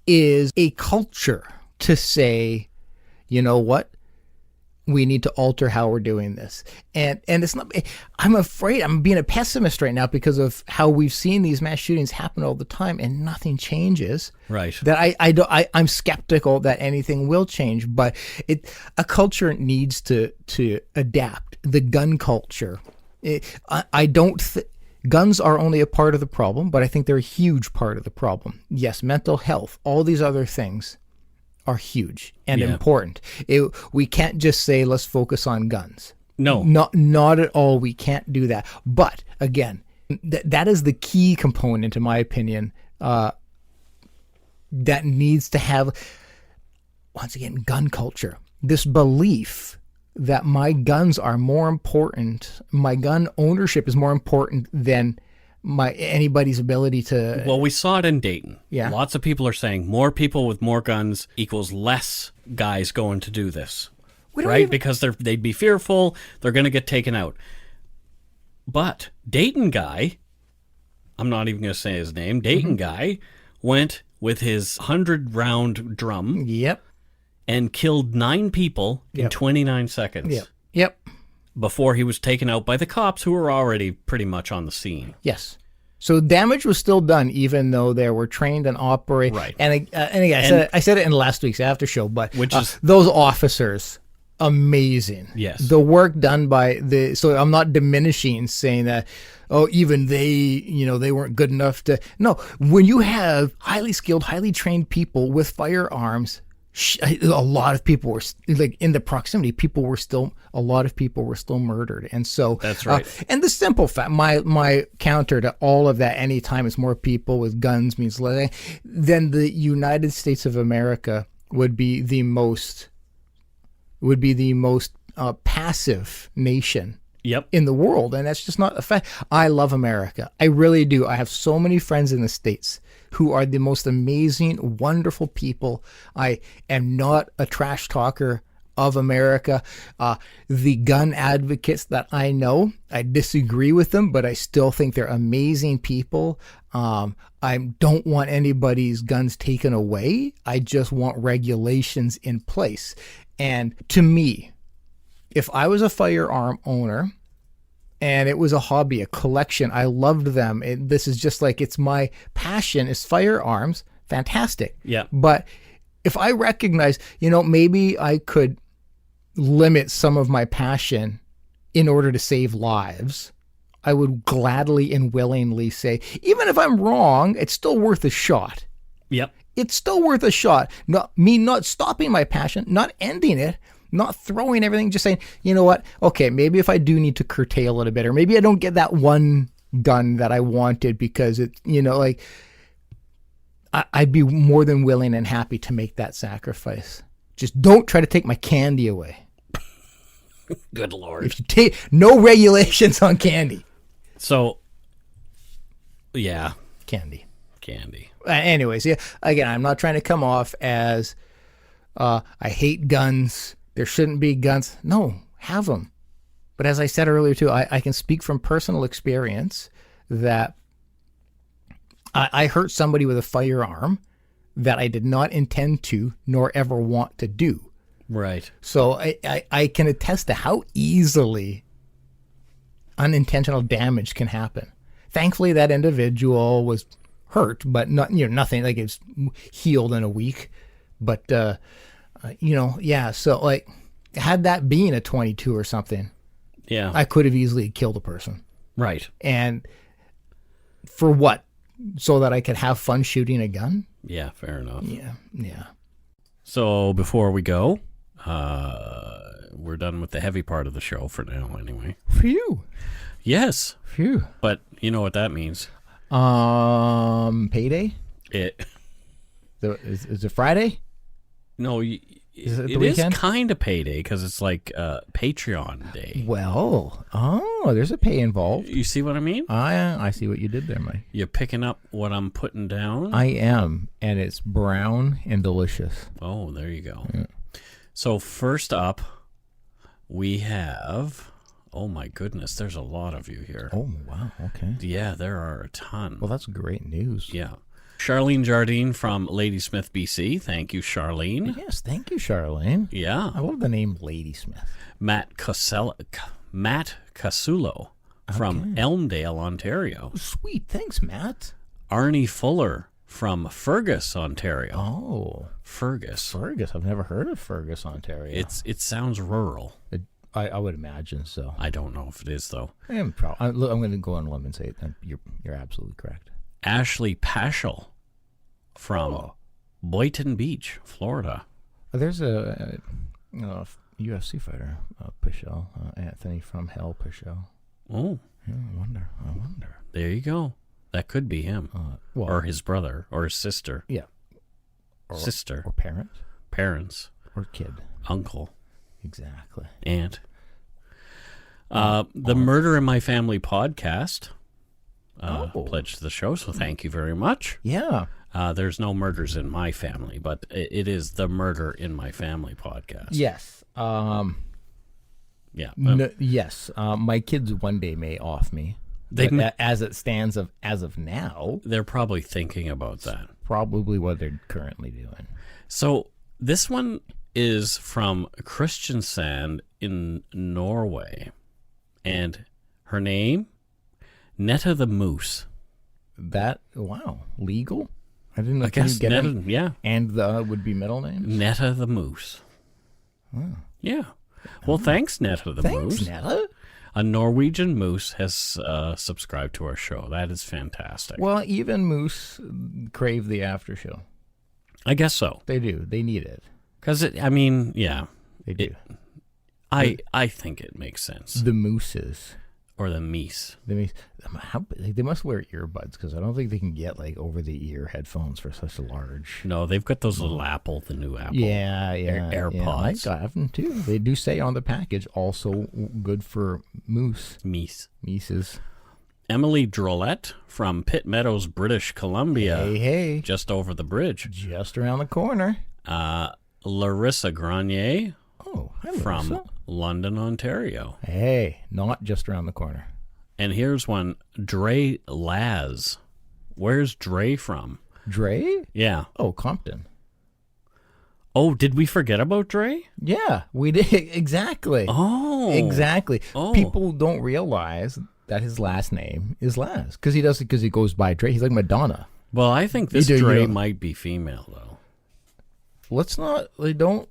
Speaker 2: is a culture to say, you know what? We need to alter how we're doing this. And it's not, I'm afraid I'm being a pessimist right now because of how we've seen these mass shootings happen all the time and nothing changes.
Speaker 1: Right.
Speaker 2: That I'm skeptical that anything will change, but a culture needs to adapt. The gun culture. Guns are only a part of the problem, but I think they're a huge part of the problem. Yes, mental health, all these other things are huge and important. We can't just say, let's focus on guns.
Speaker 1: No.
Speaker 2: Not at all. We can't do that. But again, that is the key component, in my opinion, that needs to have, once again, gun culture. This belief that my guns are more important, my gun ownership is more important than anybody's ability to.
Speaker 1: Well, we saw it in Dayton.
Speaker 2: Yeah.
Speaker 1: Lots of people are saying more people with more guns equals less guys going to do this. Right? Because they'd be fearful. They're going to get taken out. But Dayton guy, I'm not even going to say his name, Dayton guy went with his 100-round drum.
Speaker 2: Yep.
Speaker 1: And killed 9 people in 29 seconds.
Speaker 2: Yep.
Speaker 1: Before he was taken out by the cops, who were already pretty much on the scene.
Speaker 2: Yes. So damage was still done, even though they were trained and operate.
Speaker 1: Right.
Speaker 2: And again, I said it in last week's after show, but
Speaker 1: which is
Speaker 2: those officers, amazing.
Speaker 1: Yes.
Speaker 2: The work done by so I'm not diminishing saying that, even they weren't good enough to. No, when you have highly skilled, highly trained people with firearms, a lot of people were like in the proximity. A lot of people were still murdered, and so
Speaker 1: that's right.
Speaker 2: And the simple fact, my counter to all of that, anytime it's more people with guns means less, then the United States of America would be the most passive nation.
Speaker 1: Yep.
Speaker 2: In the world, and that's just not a fact. I love America. I really do. I have so many friends in the States who are the most amazing, wonderful people. I am not a trash talker of America. The gun advocates that I know, I disagree with them, but I still think they're amazing people. I don't want anybody's guns taken away. I just want regulations in place. And to me, if I was a firearm owner and it was a hobby, a collection, I loved them. This is just like, it's my passion is firearms. Fantastic.
Speaker 1: Yeah.
Speaker 2: But if I recognize, maybe I could limit some of my passion in order to save lives, I would gladly and willingly say, even if I'm wrong, it's still worth a shot.
Speaker 1: Yep.
Speaker 2: It's still worth a shot. Not stopping my passion, not ending it, not throwing everything, just saying, you know what? Okay, maybe if I do need to curtail it a bit, or maybe I don't get that one gun that I wanted because I'd be more than willing and happy to make that sacrifice. Just don't try to take my candy away.
Speaker 1: Good Lord.
Speaker 2: If you take no regulations on candy.
Speaker 1: So, yeah.
Speaker 2: Candy.
Speaker 1: Anyways,
Speaker 2: yeah. Again, I'm not trying to come off as I hate guns. There shouldn't be guns. No, have them. But as I said earlier too, I can speak from personal experience that I hurt somebody with a firearm that I did not intend to nor ever want to do.
Speaker 1: Right.
Speaker 2: So I can attest to how easily unintentional damage can happen. Thankfully, that individual was hurt, but not nothing like it's healed in a week. But yeah. So like, had that been a 22 or something,
Speaker 1: yeah,
Speaker 2: I could have easily killed a person.
Speaker 1: Right.
Speaker 2: And for what? So that I could have fun shooting a gun?
Speaker 1: Yeah, fair enough.
Speaker 2: Yeah.
Speaker 1: So before we go, we're done with the heavy part of the show for now, anyway.
Speaker 2: Phew.
Speaker 1: Yes.
Speaker 2: Phew.
Speaker 1: But you know what that means.
Speaker 2: Payday? Is it Friday?
Speaker 1: No,
Speaker 2: is it the
Speaker 1: it
Speaker 2: weekend?
Speaker 1: Is kind of payday because it's like Patreon day.
Speaker 2: Well, there's a pay involved.
Speaker 1: You see what I mean?
Speaker 2: I see what you did there, Mike.
Speaker 1: You're picking up what I'm putting down?
Speaker 2: I am, and it's brown and delicious.
Speaker 1: Oh, there you go.
Speaker 2: Yeah.
Speaker 1: So first up, we have... Oh my goodness, there's a lot of you here.
Speaker 2: Oh, wow, okay.
Speaker 1: Yeah, there are a ton.
Speaker 2: Well, that's great news.
Speaker 1: Yeah. Charlene Jardine from Ladysmith, BC. Thank you, Charlene.
Speaker 2: Yes, thank you, Charlene.
Speaker 1: Yeah.
Speaker 2: I love the name Ladysmith.
Speaker 1: Matt Casulo from Elmdale, Ontario.
Speaker 2: Oh, sweet, thanks, Matt.
Speaker 1: Arnie Fuller from Fergus, Ontario.
Speaker 2: Oh.
Speaker 1: Fergus.
Speaker 2: I've never heard of Fergus, Ontario.
Speaker 1: It sounds rural.
Speaker 2: I would imagine so.
Speaker 1: I don't know if it is, though.
Speaker 2: I'm going to go on a limb and say you're absolutely correct.
Speaker 1: Ashley Paschal from Boynton Beach, Florida.
Speaker 2: There's a UFC fighter, Paschal, Anthony from Hell Paschal.
Speaker 1: Oh.
Speaker 2: Yeah, I wonder.
Speaker 1: There you go. That could be him. Or his brother, or his sister.
Speaker 2: Yeah.
Speaker 1: Sister.
Speaker 2: Or parent.
Speaker 1: Parents.
Speaker 2: Or kid.
Speaker 1: Uncle.
Speaker 2: Exactly.
Speaker 1: Aunt. The Murder in My Family podcast. pledged to the show, so thank you very much.
Speaker 2: Yeah.
Speaker 1: There's no murders in my family, but it is the Murder in My Family podcast.
Speaker 2: Yes.
Speaker 1: Yeah.
Speaker 2: Yes. My kids one day may off me. As it stands as of now,
Speaker 1: They're probably thinking about that.
Speaker 2: probably what they're currently doing.
Speaker 1: So this one is from Kristiansand in Norway, and her name, Netta the Moose.
Speaker 2: Wow, legal? I didn't know.
Speaker 1: I guess
Speaker 2: get
Speaker 1: Netta,
Speaker 2: it?
Speaker 1: yeah,
Speaker 2: And the would be middle names.
Speaker 1: Netta the Moose. Yeah. Well, thanks, Netta the
Speaker 2: Thanks,
Speaker 1: Moose.
Speaker 2: Netta.
Speaker 1: A Norwegian moose has subscribed to our show. That is fantastic.
Speaker 2: Well, even moose crave the after show.
Speaker 1: I guess so.
Speaker 2: They do. They need it.
Speaker 1: Because, yeah.
Speaker 2: They do.
Speaker 1: I think it makes sense.
Speaker 2: The mooses.
Speaker 1: Or the meese.
Speaker 2: They must wear earbuds because I don't think they can get like over the ear headphones for such a large.
Speaker 1: No, they've got those little the new Apple.
Speaker 2: Yeah.
Speaker 1: AirPods.
Speaker 2: I got them too. They do say on the package also good for Mises.
Speaker 1: Emily Drolet from Pitt Meadows, British Columbia.
Speaker 2: Hey.
Speaker 1: Just over the bridge.
Speaker 2: Just around the corner.
Speaker 1: Larissa Grenier
Speaker 2: Oh, hi,
Speaker 1: from
Speaker 2: Larissa.
Speaker 1: London, Ontario.
Speaker 2: Hey, not just around the corner.
Speaker 1: And here's one, Dre Laz. Where's Dre from?
Speaker 2: Dre?
Speaker 1: Yeah.
Speaker 2: Oh, Compton.
Speaker 1: Oh, did we forget about Dre?
Speaker 2: Yeah, we did. Exactly.
Speaker 1: Oh.
Speaker 2: Exactly.
Speaker 1: Oh.
Speaker 2: People don't realize that his last name is Laz because he goes by Dre. He's like Madonna.
Speaker 1: Well, I think this
Speaker 2: You
Speaker 1: Dre
Speaker 2: know.
Speaker 1: might be female, though.
Speaker 2: Let's not. They don't.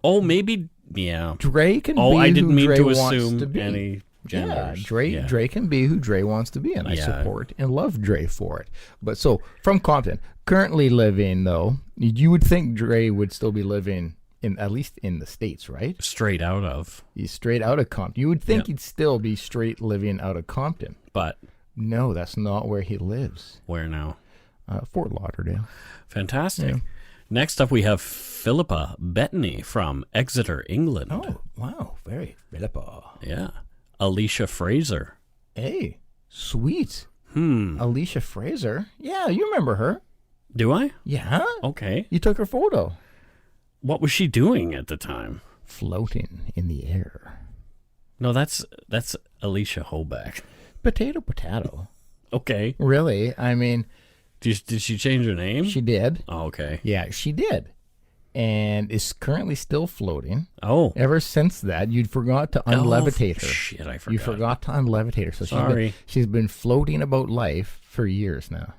Speaker 1: Oh, maybe, yeah.
Speaker 2: Dre can
Speaker 1: Oh,
Speaker 2: be
Speaker 1: I didn't
Speaker 2: who
Speaker 1: mean
Speaker 2: Dre
Speaker 1: to
Speaker 2: wants
Speaker 1: assume
Speaker 2: to be.
Speaker 1: any genders.
Speaker 2: Yeah, Dre can be who Dre wants to be, and I support and love Dre for it. But so from Compton, currently living though, you would think Dre would still be living in at least in the States, right?
Speaker 1: Straight out of.
Speaker 2: He's straight out of Compton. You would think he'd still be straight living out of Compton.
Speaker 1: But
Speaker 2: No, that's not where he lives.
Speaker 1: where now?
Speaker 2: Fort Lauderdale.
Speaker 1: Fantastic.
Speaker 2: Yeah.
Speaker 1: Next up, we have Philippa Bettany from Exeter, England.
Speaker 2: Oh, wow. Very Philippa.
Speaker 1: Yeah. Alicia Fraser.
Speaker 2: Hey, sweet. Alicia Fraser. Yeah, you remember her.
Speaker 1: Do I?
Speaker 2: Yeah.
Speaker 1: Okay.
Speaker 2: You took her photo.
Speaker 1: What was she doing at the time?
Speaker 2: Floating in the air.
Speaker 1: No, that's Alicia Hoback.
Speaker 2: Potato.
Speaker 1: Okay.
Speaker 2: Really? I mean,
Speaker 1: Did she change her name?
Speaker 2: she did.
Speaker 1: Oh, okay.
Speaker 2: Yeah, she did. And is currently still floating.
Speaker 1: Oh.
Speaker 2: Ever since that, you'd forgot to unlevitate her.
Speaker 1: Shit, I forgot.
Speaker 2: You forgot to unlevitate her. So
Speaker 1: Sorry.
Speaker 2: she's been floating about life for years now.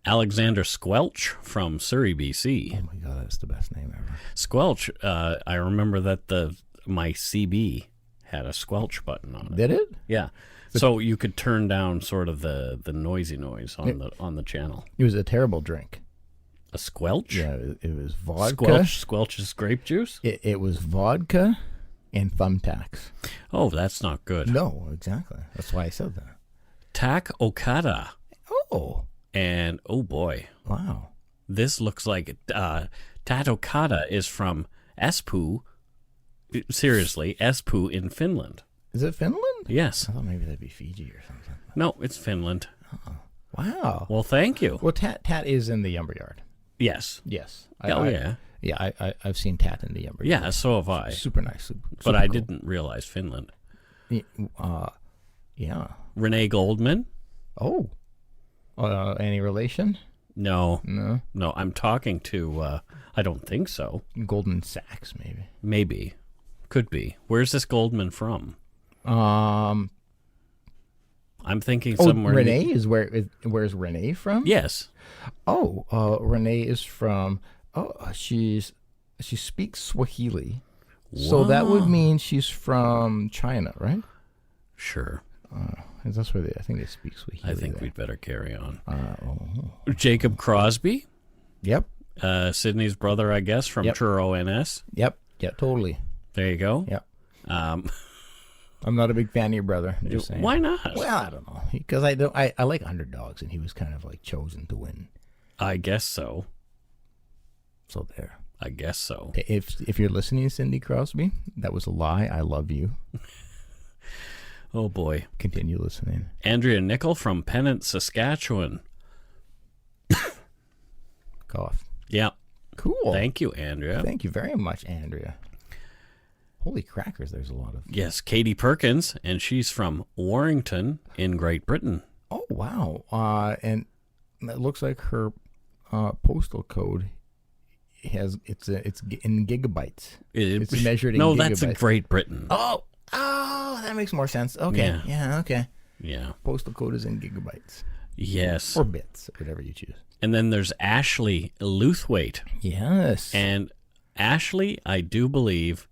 Speaker 1: Alexander Squelch from Surrey, BC.
Speaker 2: Oh my God, that's the best name ever.
Speaker 1: Squelch, I remember that my CB had a squelch button on it.
Speaker 2: Did it?
Speaker 1: Yeah. So you could turn down sort of the noisy noise on the channel.
Speaker 2: It was a terrible drink.
Speaker 1: A squelch?
Speaker 2: Yeah, it was vodka.
Speaker 1: Squelch's grape juice?
Speaker 2: It was vodka and thumbtacks.
Speaker 1: Oh, that's not good.
Speaker 2: No, exactly. That's why I said that.
Speaker 1: Tak Okada.
Speaker 2: Oh,
Speaker 1: And, oh boy,
Speaker 2: wow.
Speaker 1: this looks like Tat Okada is from Espoo. Seriously, Espoo in Finland.
Speaker 2: Is it Finland?
Speaker 1: Yes.
Speaker 2: I thought maybe that'd be Fiji or something.
Speaker 1: No, it's Finland.
Speaker 2: Wow.
Speaker 1: Well, thank you.
Speaker 2: Well, Tat is in the Yumber Yard.
Speaker 1: Yes.
Speaker 2: Yes.
Speaker 1: Yeah.
Speaker 2: Yeah, I've seen Tat in the Yumber Yard.
Speaker 1: Yeah, so have I.
Speaker 2: Super nice.
Speaker 1: But
Speaker 2: super
Speaker 1: I
Speaker 2: cool.
Speaker 1: didn't realize Finland.
Speaker 2: Yeah.
Speaker 1: Renee Goldman?
Speaker 2: Oh. Any relation?
Speaker 1: No.
Speaker 2: No.
Speaker 1: I'm talking to, I don't think so.
Speaker 2: Goldman Sachs, maybe.
Speaker 1: Maybe. Could be. Where's this Goldman from? I'm thinking somewhere.
Speaker 2: Renee is where's Renee from?
Speaker 1: Yes.
Speaker 2: Oh, Renee is from. Oh, she speaks Swahili, so that would mean she's from China, right?
Speaker 1: Sure.
Speaker 2: That's where I think they speak Swahili.
Speaker 1: I think
Speaker 2: there.
Speaker 1: we'd better carry on.
Speaker 2: Oh.
Speaker 1: Jacob Crosby,
Speaker 2: Yep.
Speaker 1: Sydney's brother, I guess, from Truro NS.
Speaker 2: Yep. Yeah. Totally.
Speaker 1: There you go.
Speaker 2: Yep. I'm not a big fan of your brother. I'm just saying.
Speaker 1: Why not?
Speaker 2: Well, I don't know because I don't. I like underdogs, and he was kind of like chosen to win.
Speaker 1: I guess so.
Speaker 2: So there.
Speaker 1: I guess so.
Speaker 2: If you're listening, Cindy Crosby, that was a lie. I love you.
Speaker 1: Oh, boy.
Speaker 2: Continue listening.
Speaker 1: Andrea Nickel from Pennant, Saskatchewan.
Speaker 2: Cough.
Speaker 1: Yeah.
Speaker 2: Cool.
Speaker 1: Thank you, Andrea.
Speaker 2: Thank you very much, Andrea. Holy crackers, there's a lot of...
Speaker 1: Yes, Katie Perkins, and she's from Warrington in Great Britain.
Speaker 2: Oh, wow. And it looks like her postal code it's in gigabytes. It's measured in gigabytes.
Speaker 1: No, that's in Great Britain.
Speaker 2: Oh, that makes more sense. Okay. Yeah, okay.
Speaker 1: Yeah.
Speaker 2: Postal code is in gigabytes.
Speaker 1: Yes.
Speaker 2: Or bits, whatever you choose.
Speaker 1: And then there's Ashley Luthwaite.
Speaker 2: Yes.
Speaker 1: And Ashley, I do believe,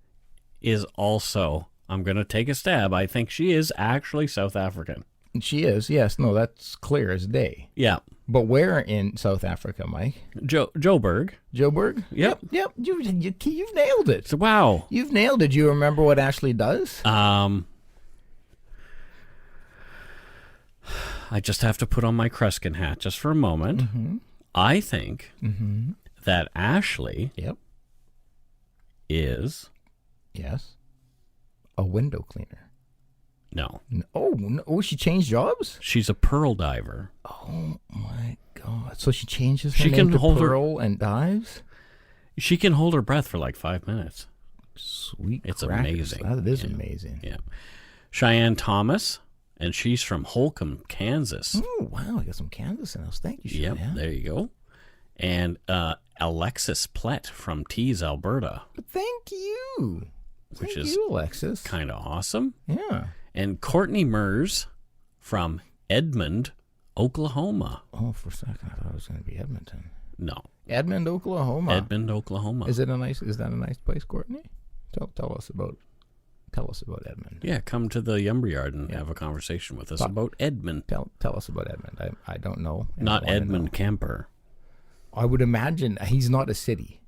Speaker 1: is also, I'm going to take a stab, I think she is actually South African.
Speaker 2: She is, yes. No, that's clear as day.
Speaker 1: Yeah.
Speaker 2: But where in South Africa, Mike?
Speaker 1: Joburg.
Speaker 2: Joburg?
Speaker 1: Yep.
Speaker 2: You've nailed it.
Speaker 1: So, wow.
Speaker 2: You've nailed it. Do you remember what Ashley does?
Speaker 1: I just have to put on my Kreskin hat just for a moment.
Speaker 2: Mm-hmm.
Speaker 1: I think that Ashley is...
Speaker 2: Yes. A window cleaner.
Speaker 1: No.
Speaker 2: Oh, she changed jobs?
Speaker 1: She's a pearl diver.
Speaker 2: Oh, my God. So she changes her name to Pearl and dives?
Speaker 1: She can hold her breath for like 5 minutes.
Speaker 2: Sweet
Speaker 1: It's
Speaker 2: crackers.
Speaker 1: amazing.
Speaker 2: That is amazing.
Speaker 1: Yeah. Cheyenne Thomas, and she's from Holcomb, Kansas.
Speaker 2: Oh, wow. I got some Kansas in us. Thank you, Cheyenne.
Speaker 1: Yep, there you go. And Alexis Plett from Tees, Alberta.
Speaker 2: Thank you.
Speaker 1: Which
Speaker 2: Thank
Speaker 1: is
Speaker 2: you, Alexis.
Speaker 1: kind of awesome.
Speaker 2: Yeah.
Speaker 1: And Courtney Mers from Edmond, Oklahoma.
Speaker 2: Oh, for a second, I thought it was going to be Edmonton.
Speaker 1: No.
Speaker 2: Edmond, Oklahoma.
Speaker 1: Edmond, Oklahoma.
Speaker 2: Is that a nice place, Courtney? Tell us about Edmond.
Speaker 1: Yeah, come to the Yumber Yard and have a conversation with us about Edmond.
Speaker 2: Tell us about Edmond. I don't know.
Speaker 1: Not Edmund Kemper.
Speaker 2: I would imagine he's not a city.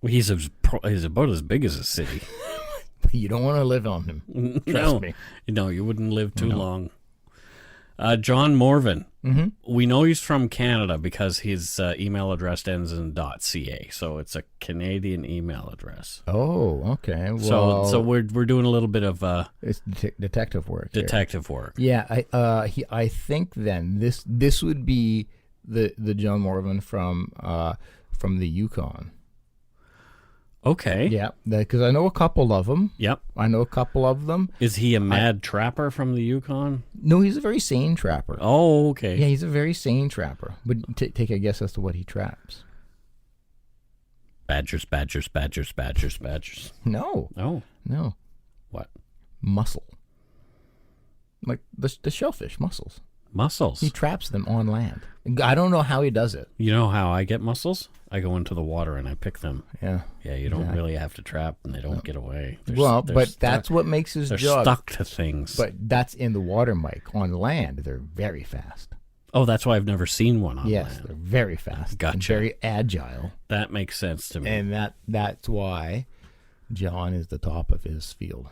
Speaker 1: Well, he's about as big as a city.
Speaker 2: You don't want to live on him. Trust me.
Speaker 1: No, you wouldn't live too long. John Morvan. Mm-hmm. We know he's from Canada because his email address ends in .ca, so it's a Canadian email address.
Speaker 2: Oh, okay. Well,
Speaker 1: so we're doing a little bit of
Speaker 2: it's detective work.
Speaker 1: Detective work.
Speaker 2: Yeah, I think then this would be the John Morvan from the Yukon.
Speaker 1: Okay.
Speaker 2: Yeah, because I know a couple of them.
Speaker 1: Yep.
Speaker 2: I know a couple of them.
Speaker 1: Is he a mad trapper from the Yukon?
Speaker 2: No, he's a very sane trapper.
Speaker 1: Oh, okay.
Speaker 2: Yeah, he's a very sane trapper. But take a guess as to what he traps.
Speaker 1: Badgers.
Speaker 2: No.
Speaker 1: Oh.
Speaker 2: No.
Speaker 1: What?
Speaker 2: Mussel. Like the shellfish, mussels.
Speaker 1: Mussels.
Speaker 2: He traps them on land. I don't know how he does it.
Speaker 1: You know how I get mussels? I go into the water and I pick them.
Speaker 2: Yeah.
Speaker 1: Yeah, you don't really have to trap and they don't get away.
Speaker 2: But that's what makes his job.
Speaker 1: They're stuck to things.
Speaker 2: But that's in the water, Mike. On land, they're very fast.
Speaker 1: Oh, that's why I've never seen one on land.
Speaker 2: Yes, they're very fast.
Speaker 1: Gotcha.
Speaker 2: And very agile.
Speaker 1: That makes sense to me.
Speaker 2: And that's why John is the top of his field.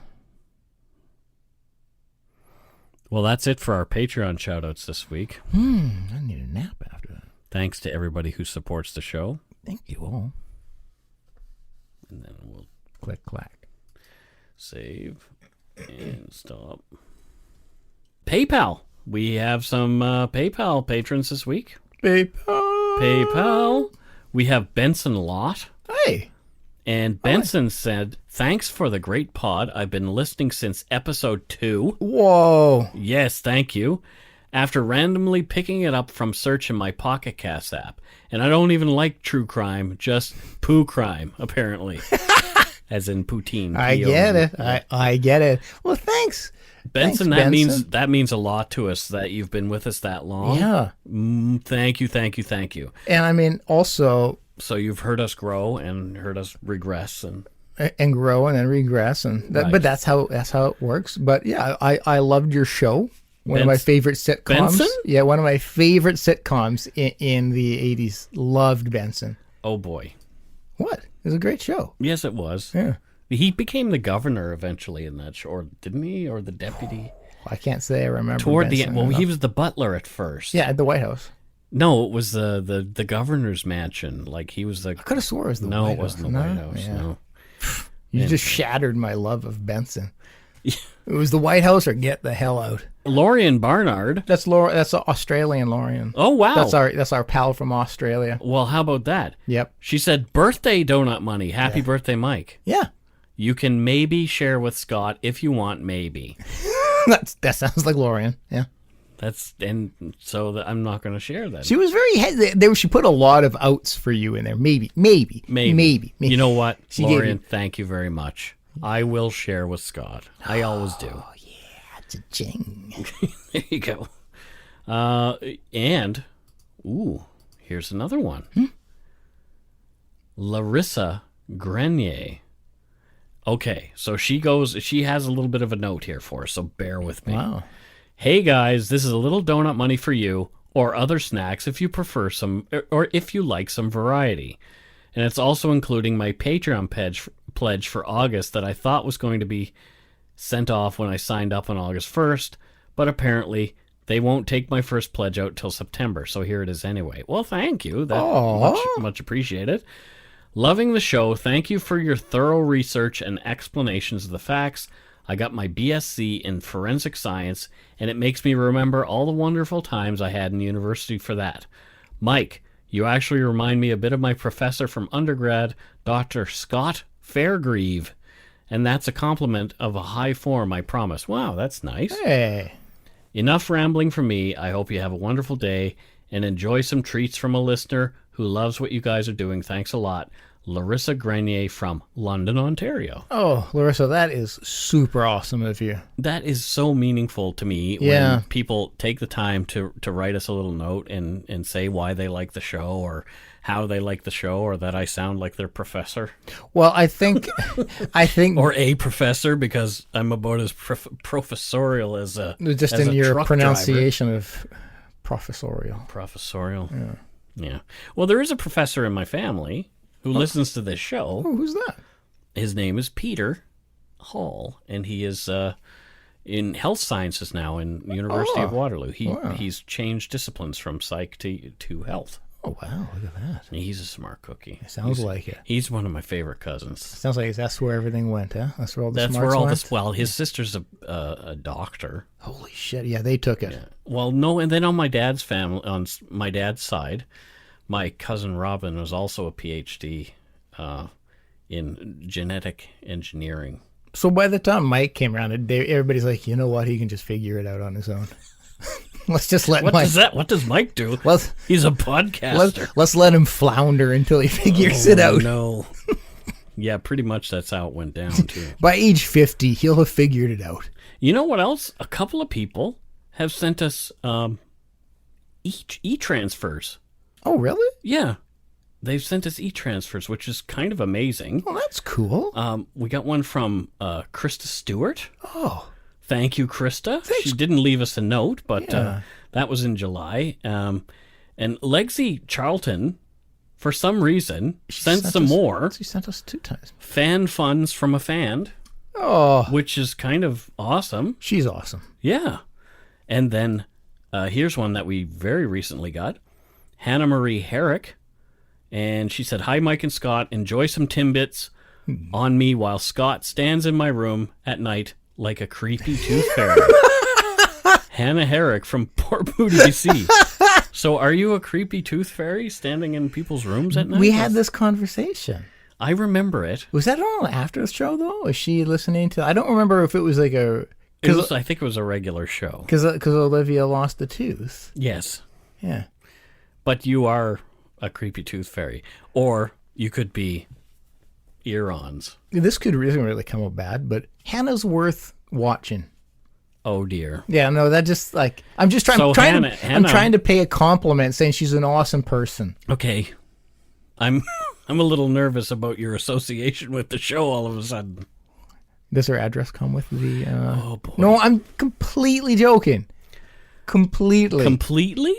Speaker 1: Well, that's it for our Patreon shout-outs this week.
Speaker 2: I need a nap after that.
Speaker 1: Thanks to everybody who supports the show.
Speaker 2: Thank you all.
Speaker 1: And then we'll
Speaker 2: click, clack.
Speaker 1: Save and stop. PayPal. We have some PayPal patrons this week. PayPal. We have Benson Lott.
Speaker 2: Hey.
Speaker 1: And Benson said, "Thanks for the great pod. I've been listening since episode 2.
Speaker 2: Whoa.
Speaker 1: Yes, thank you. After randomly picking it up from search in my Pocket Cast app. And I don't even like true crime, just poo crime, apparently." As in poutine.
Speaker 2: I get it. I get it. Well, thanks.
Speaker 1: Benson,
Speaker 2: Thanks,
Speaker 1: that means a lot to us that you've been with us that long.
Speaker 2: Yeah.
Speaker 1: Thank you.
Speaker 2: And I mean, also...
Speaker 1: So you've heard us grow and heard us regress and
Speaker 2: grow and then regress, and
Speaker 1: right.
Speaker 2: But that's how it works. But yeah, I loved your show. One of my favorite sitcoms.
Speaker 1: Benson?
Speaker 2: Yeah, one of my favorite sitcoms in the 80s. Loved Benson.
Speaker 1: Oh boy.
Speaker 2: What? It was a great show.
Speaker 1: Yes, it was.
Speaker 2: Yeah.
Speaker 1: He became the governor eventually in that show, or didn't he? Or the deputy?
Speaker 2: I can't say I remember.
Speaker 1: Toward
Speaker 2: Benson
Speaker 1: the end. Well, he was the butler at first.
Speaker 2: Yeah, at the White House.
Speaker 1: No, it was the governor's mansion. Like he was the.
Speaker 2: I could have swore it was the White House.
Speaker 1: No, it wasn't the White House.
Speaker 2: Yeah.
Speaker 1: No.
Speaker 2: You just shattered my love of Benson. It was the White House or get the hell out.
Speaker 1: Lorian Barnard.
Speaker 2: That's Australian Lorian.
Speaker 1: Oh, wow.
Speaker 2: That's our pal from Australia.
Speaker 1: Well, how about that?
Speaker 2: Yep.
Speaker 1: She said, birthday donut money. Happy birthday, Mike.
Speaker 2: Yeah.
Speaker 1: You can maybe share with Scott if you want, maybe.
Speaker 2: That sounds like Lorian. Yeah.
Speaker 1: I'm not going to share that.
Speaker 2: She was very she put a lot of outs for you in there. Maybe.
Speaker 1: You know what,
Speaker 2: She
Speaker 1: Lorian? Thank you very much. I will share with Scott. I always do.
Speaker 2: Oh yeah, cha-ching.
Speaker 1: There you go. Here's another one. Larissa Grenier. Okay, so she has a little bit of a note here for us, so bear with me.
Speaker 2: Wow.
Speaker 1: Hey guys, this is a little donut money for you, or other snacks if you prefer some, or if you like some variety. And it's also including my Patreon pledge for August that I thought was going to be sent off when I signed up on August 1st, but apparently they won't take my first pledge out till September, so here it is anyway. Well, thank you. Much appreciated. Loving the show. Thank you for your thorough research and explanations of the facts. I got my BSc in forensic science, and it makes me remember all the wonderful times I had in university for that. Mike, you actually remind me a bit of my professor from undergrad, Dr. Scott Fairgrieve, and that's a compliment of a high form, I promise. Wow, that's nice.
Speaker 2: Hey.
Speaker 1: Enough rambling from me. I hope you have a wonderful day and enjoy some treats from a listener who loves what you guys are doing. Thanks a lot. Larissa Grenier from London, Ontario.
Speaker 2: Oh, Larissa, that is super awesome of you.
Speaker 1: That is so meaningful to me when people take the time to write us a little note and say why they like the show or how they like the show or that I sound like their professor.
Speaker 2: Well, I think...
Speaker 1: Or a professor, because I'm about as professorial as a
Speaker 2: Just
Speaker 1: as
Speaker 2: in
Speaker 1: a
Speaker 2: your
Speaker 1: truck
Speaker 2: pronunciation of professorial.
Speaker 1: Professorial. Yeah. Well, there is a professor in my family who listens to this show.
Speaker 2: Oh, who's that?
Speaker 1: His name is Peter Hall, and he is in health sciences now in University of Waterloo. He's changed disciplines from psych to health.
Speaker 2: Oh, wow, look at that.
Speaker 1: He's a smart cookie.
Speaker 2: It sounds like it.
Speaker 1: He's one of my favorite cousins.
Speaker 2: Sounds like that's where everything went, huh? That's where all the smarts went?
Speaker 1: Well, his sister's a doctor.
Speaker 2: Holy shit, yeah, they took it.
Speaker 1: Yeah. Well, no, and then on my dad's family, on my dad's side, my cousin Robin was also a PhD in genetic engineering.
Speaker 2: So by the time Mike came around, everybody's like, you know what? He can just figure it out on his own. Let's just let Mike...
Speaker 1: What does Mike do? He's a podcaster.
Speaker 2: Let's let him flounder until he figures it out.
Speaker 1: No. Yeah, pretty much that's how it went down, too.
Speaker 2: By age 50, he'll have figured it out.
Speaker 1: You know what else? A couple of people have sent us e-transfers.
Speaker 2: Oh, really?
Speaker 1: Yeah. They've sent us e-transfers, which is kind of amazing.
Speaker 2: Well, that's cool.
Speaker 1: We got one from Krista Stewart.
Speaker 2: Oh.
Speaker 1: Thank you, Krista.
Speaker 2: Thanks.
Speaker 1: She didn't leave us a note, but that was in July. And Lexi Charlton, for some reason, sent some more.
Speaker 2: She sent us 2 times.
Speaker 1: Fan funds from a fan.
Speaker 2: Oh.
Speaker 1: Which is kind of awesome.
Speaker 2: She's awesome.
Speaker 1: Yeah. And then here's one that we very recently got. Hannah Marie Herrick. And she said, "Hi, Mike and Scott. Enjoy some Timbits on me while Scott stands in my room at night like a creepy tooth fairy." Hannah Herrick from Port Moody, BC. So are you a creepy tooth fairy standing in people's rooms at night?
Speaker 2: We had this conversation.
Speaker 1: I remember it.
Speaker 2: Was that on after the show, though? Was she listening to... I don't remember if it was like a...
Speaker 1: I think it was a regular show.
Speaker 2: Because Olivia lost a tooth.
Speaker 1: Yes.
Speaker 2: Yeah.
Speaker 1: But you are a creepy tooth fairy. Or you could be ear-ons.
Speaker 2: This could really come out bad, but Hannah's worth watching.
Speaker 1: Oh, dear.
Speaker 2: Yeah, no, that just like... I'm just trying,
Speaker 1: Hannah,
Speaker 2: I'm trying to pay a compliment saying she's an awesome person.
Speaker 1: Okay. I'm a little nervous about your association with the show all of a sudden.
Speaker 2: Does her address come with the...
Speaker 1: Oh, boy.
Speaker 2: No, I'm completely joking. Completely.
Speaker 1: Completely?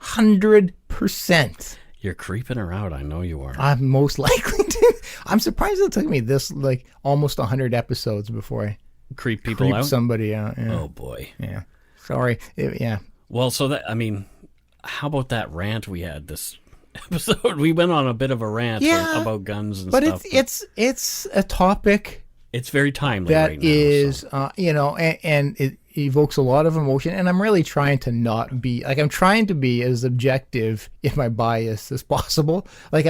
Speaker 2: 100%.
Speaker 1: You're creeping her out. I know you are.
Speaker 2: I'm most likely to. I'm surprised it took me this, like, almost 100 episodes before I
Speaker 1: creep people out?
Speaker 2: Somebody out. Yeah.
Speaker 1: Oh, boy.
Speaker 2: Yeah. Sorry. Yeah.
Speaker 1: Well, so that, I mean, how about that rant we had this episode? We went on a bit of a rant about guns and stuff.
Speaker 2: But it's a topic
Speaker 1: It's very timely
Speaker 2: that
Speaker 1: right now.
Speaker 2: is, and it evokes a lot of emotion. And I'm really trying to not be, I'm trying to be as objective in my bias as possible. I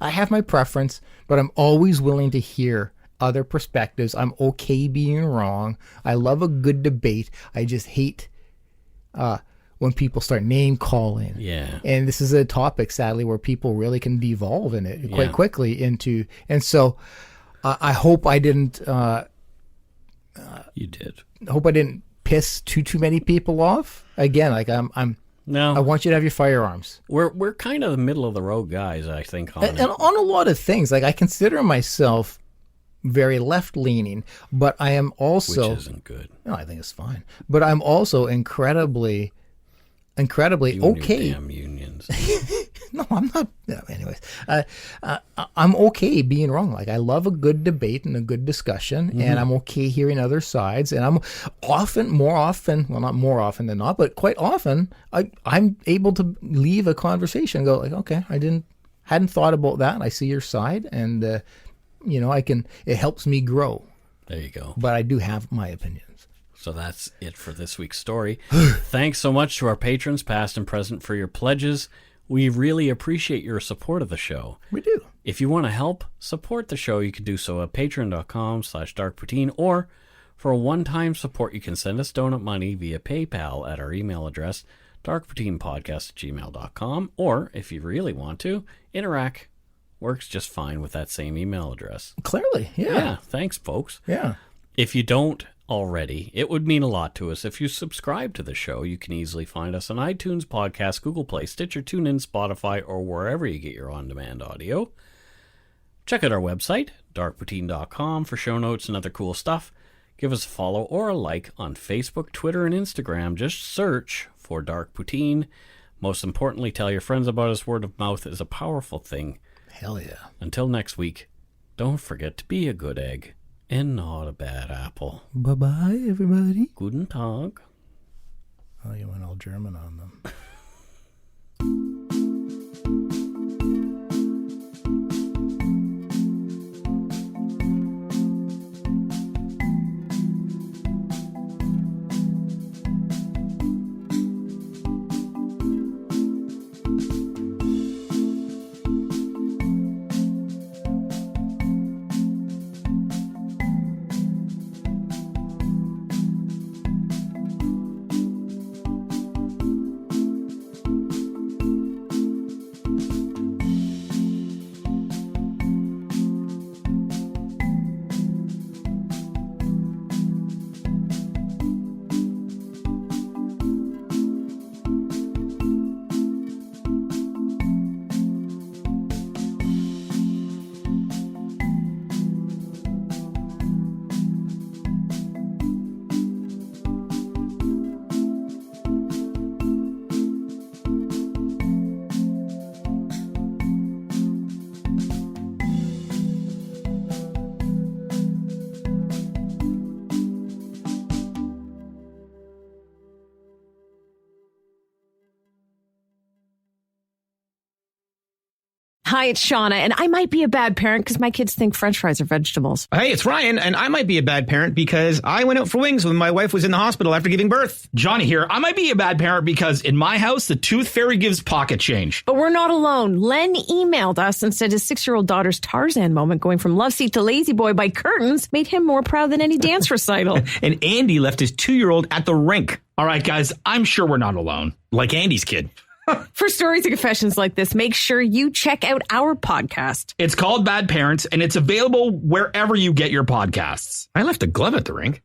Speaker 2: have my preference, but I'm always willing to hear other perspectives. I'm okay being wrong. I love a good debate. I just hate when people start name calling.
Speaker 1: Yeah.
Speaker 2: And this is a topic, sadly, where people really can devolve in it quite quickly into. And so I hope I didn't.
Speaker 1: You did.
Speaker 2: I hope I didn't piss too many people off. Again,
Speaker 1: No.
Speaker 2: I want you to have your firearms.
Speaker 1: We're kind of the middle of the road guys, I think.
Speaker 2: And on a lot of things, I consider myself very left leaning, but I am also,
Speaker 1: which isn't good.
Speaker 2: No, I think it's fine. But I'm also incredibly
Speaker 1: You
Speaker 2: okay.
Speaker 1: Damn unions.
Speaker 2: No, I'm not. No, anyways, I'm okay being wrong. I love a good debate and a good discussion, and I'm okay hearing other sides. And I'm more often, not more often than not, but quite often, I'm able to leave a conversation and go okay, hadn't thought about that. I see your side, and it helps me grow.
Speaker 1: There you go.
Speaker 2: But I do have my opinions.
Speaker 1: So that's it for this week's story. Thanks so much to our patrons, past and present, for your pledges. We really appreciate your support of the show.
Speaker 2: We do.
Speaker 1: If you want to help support the show, you can do so at patreon.com/darkpoutine, or for a one-time support, you can send us donut money via PayPal at our email address, darkpoutinepodcast@gmail.com, or if you really want to, Interac works just fine with that same email address.
Speaker 2: Clearly, yeah.
Speaker 1: Thanks, folks.
Speaker 2: Yeah.
Speaker 1: If you don't already, it would mean a lot to us if you subscribe to the show. You can easily find us on iTunes, Podcast, Google Play, Stitcher, TuneIn, Spotify, or wherever you get your on-demand audio. Check out our website, darkpoutine.com, for show notes and other cool stuff. Give us a follow or a like on Facebook, Twitter, and Instagram. Just search for Dark Poutine. Most importantly, tell your friends about us. Word of mouth is a powerful thing.
Speaker 2: Hell yeah.
Speaker 1: Until next week, don't forget to be a good egg and not a bad apple.
Speaker 2: Bye-bye, everybody.
Speaker 1: Guten Tag.
Speaker 2: Oh, you went all German on them.
Speaker 6: Hi, it's Shauna, and I might be a bad parent because my kids think French fries are vegetables.
Speaker 7: Hey, it's Ryan, and I might be a bad parent because I went out for wings when my wife was in the hospital after giving birth. Johnny here. I might be a bad parent because in my house, the tooth fairy gives pocket change.
Speaker 6: But we're not alone. Len emailed us and said his 6-year-old daughter's Tarzan moment going from love seat to lazy boy by curtains made him more proud than any dance recital.
Speaker 7: And Andy left his 2-year-old at the rink. All right, guys, I'm sure we're not alone. Like Andy's kid.
Speaker 6: For stories and confessions like this, make sure you check out our podcast.
Speaker 7: It's called Bad Parents, and it's available wherever you get your podcasts. I left a glove at the rink.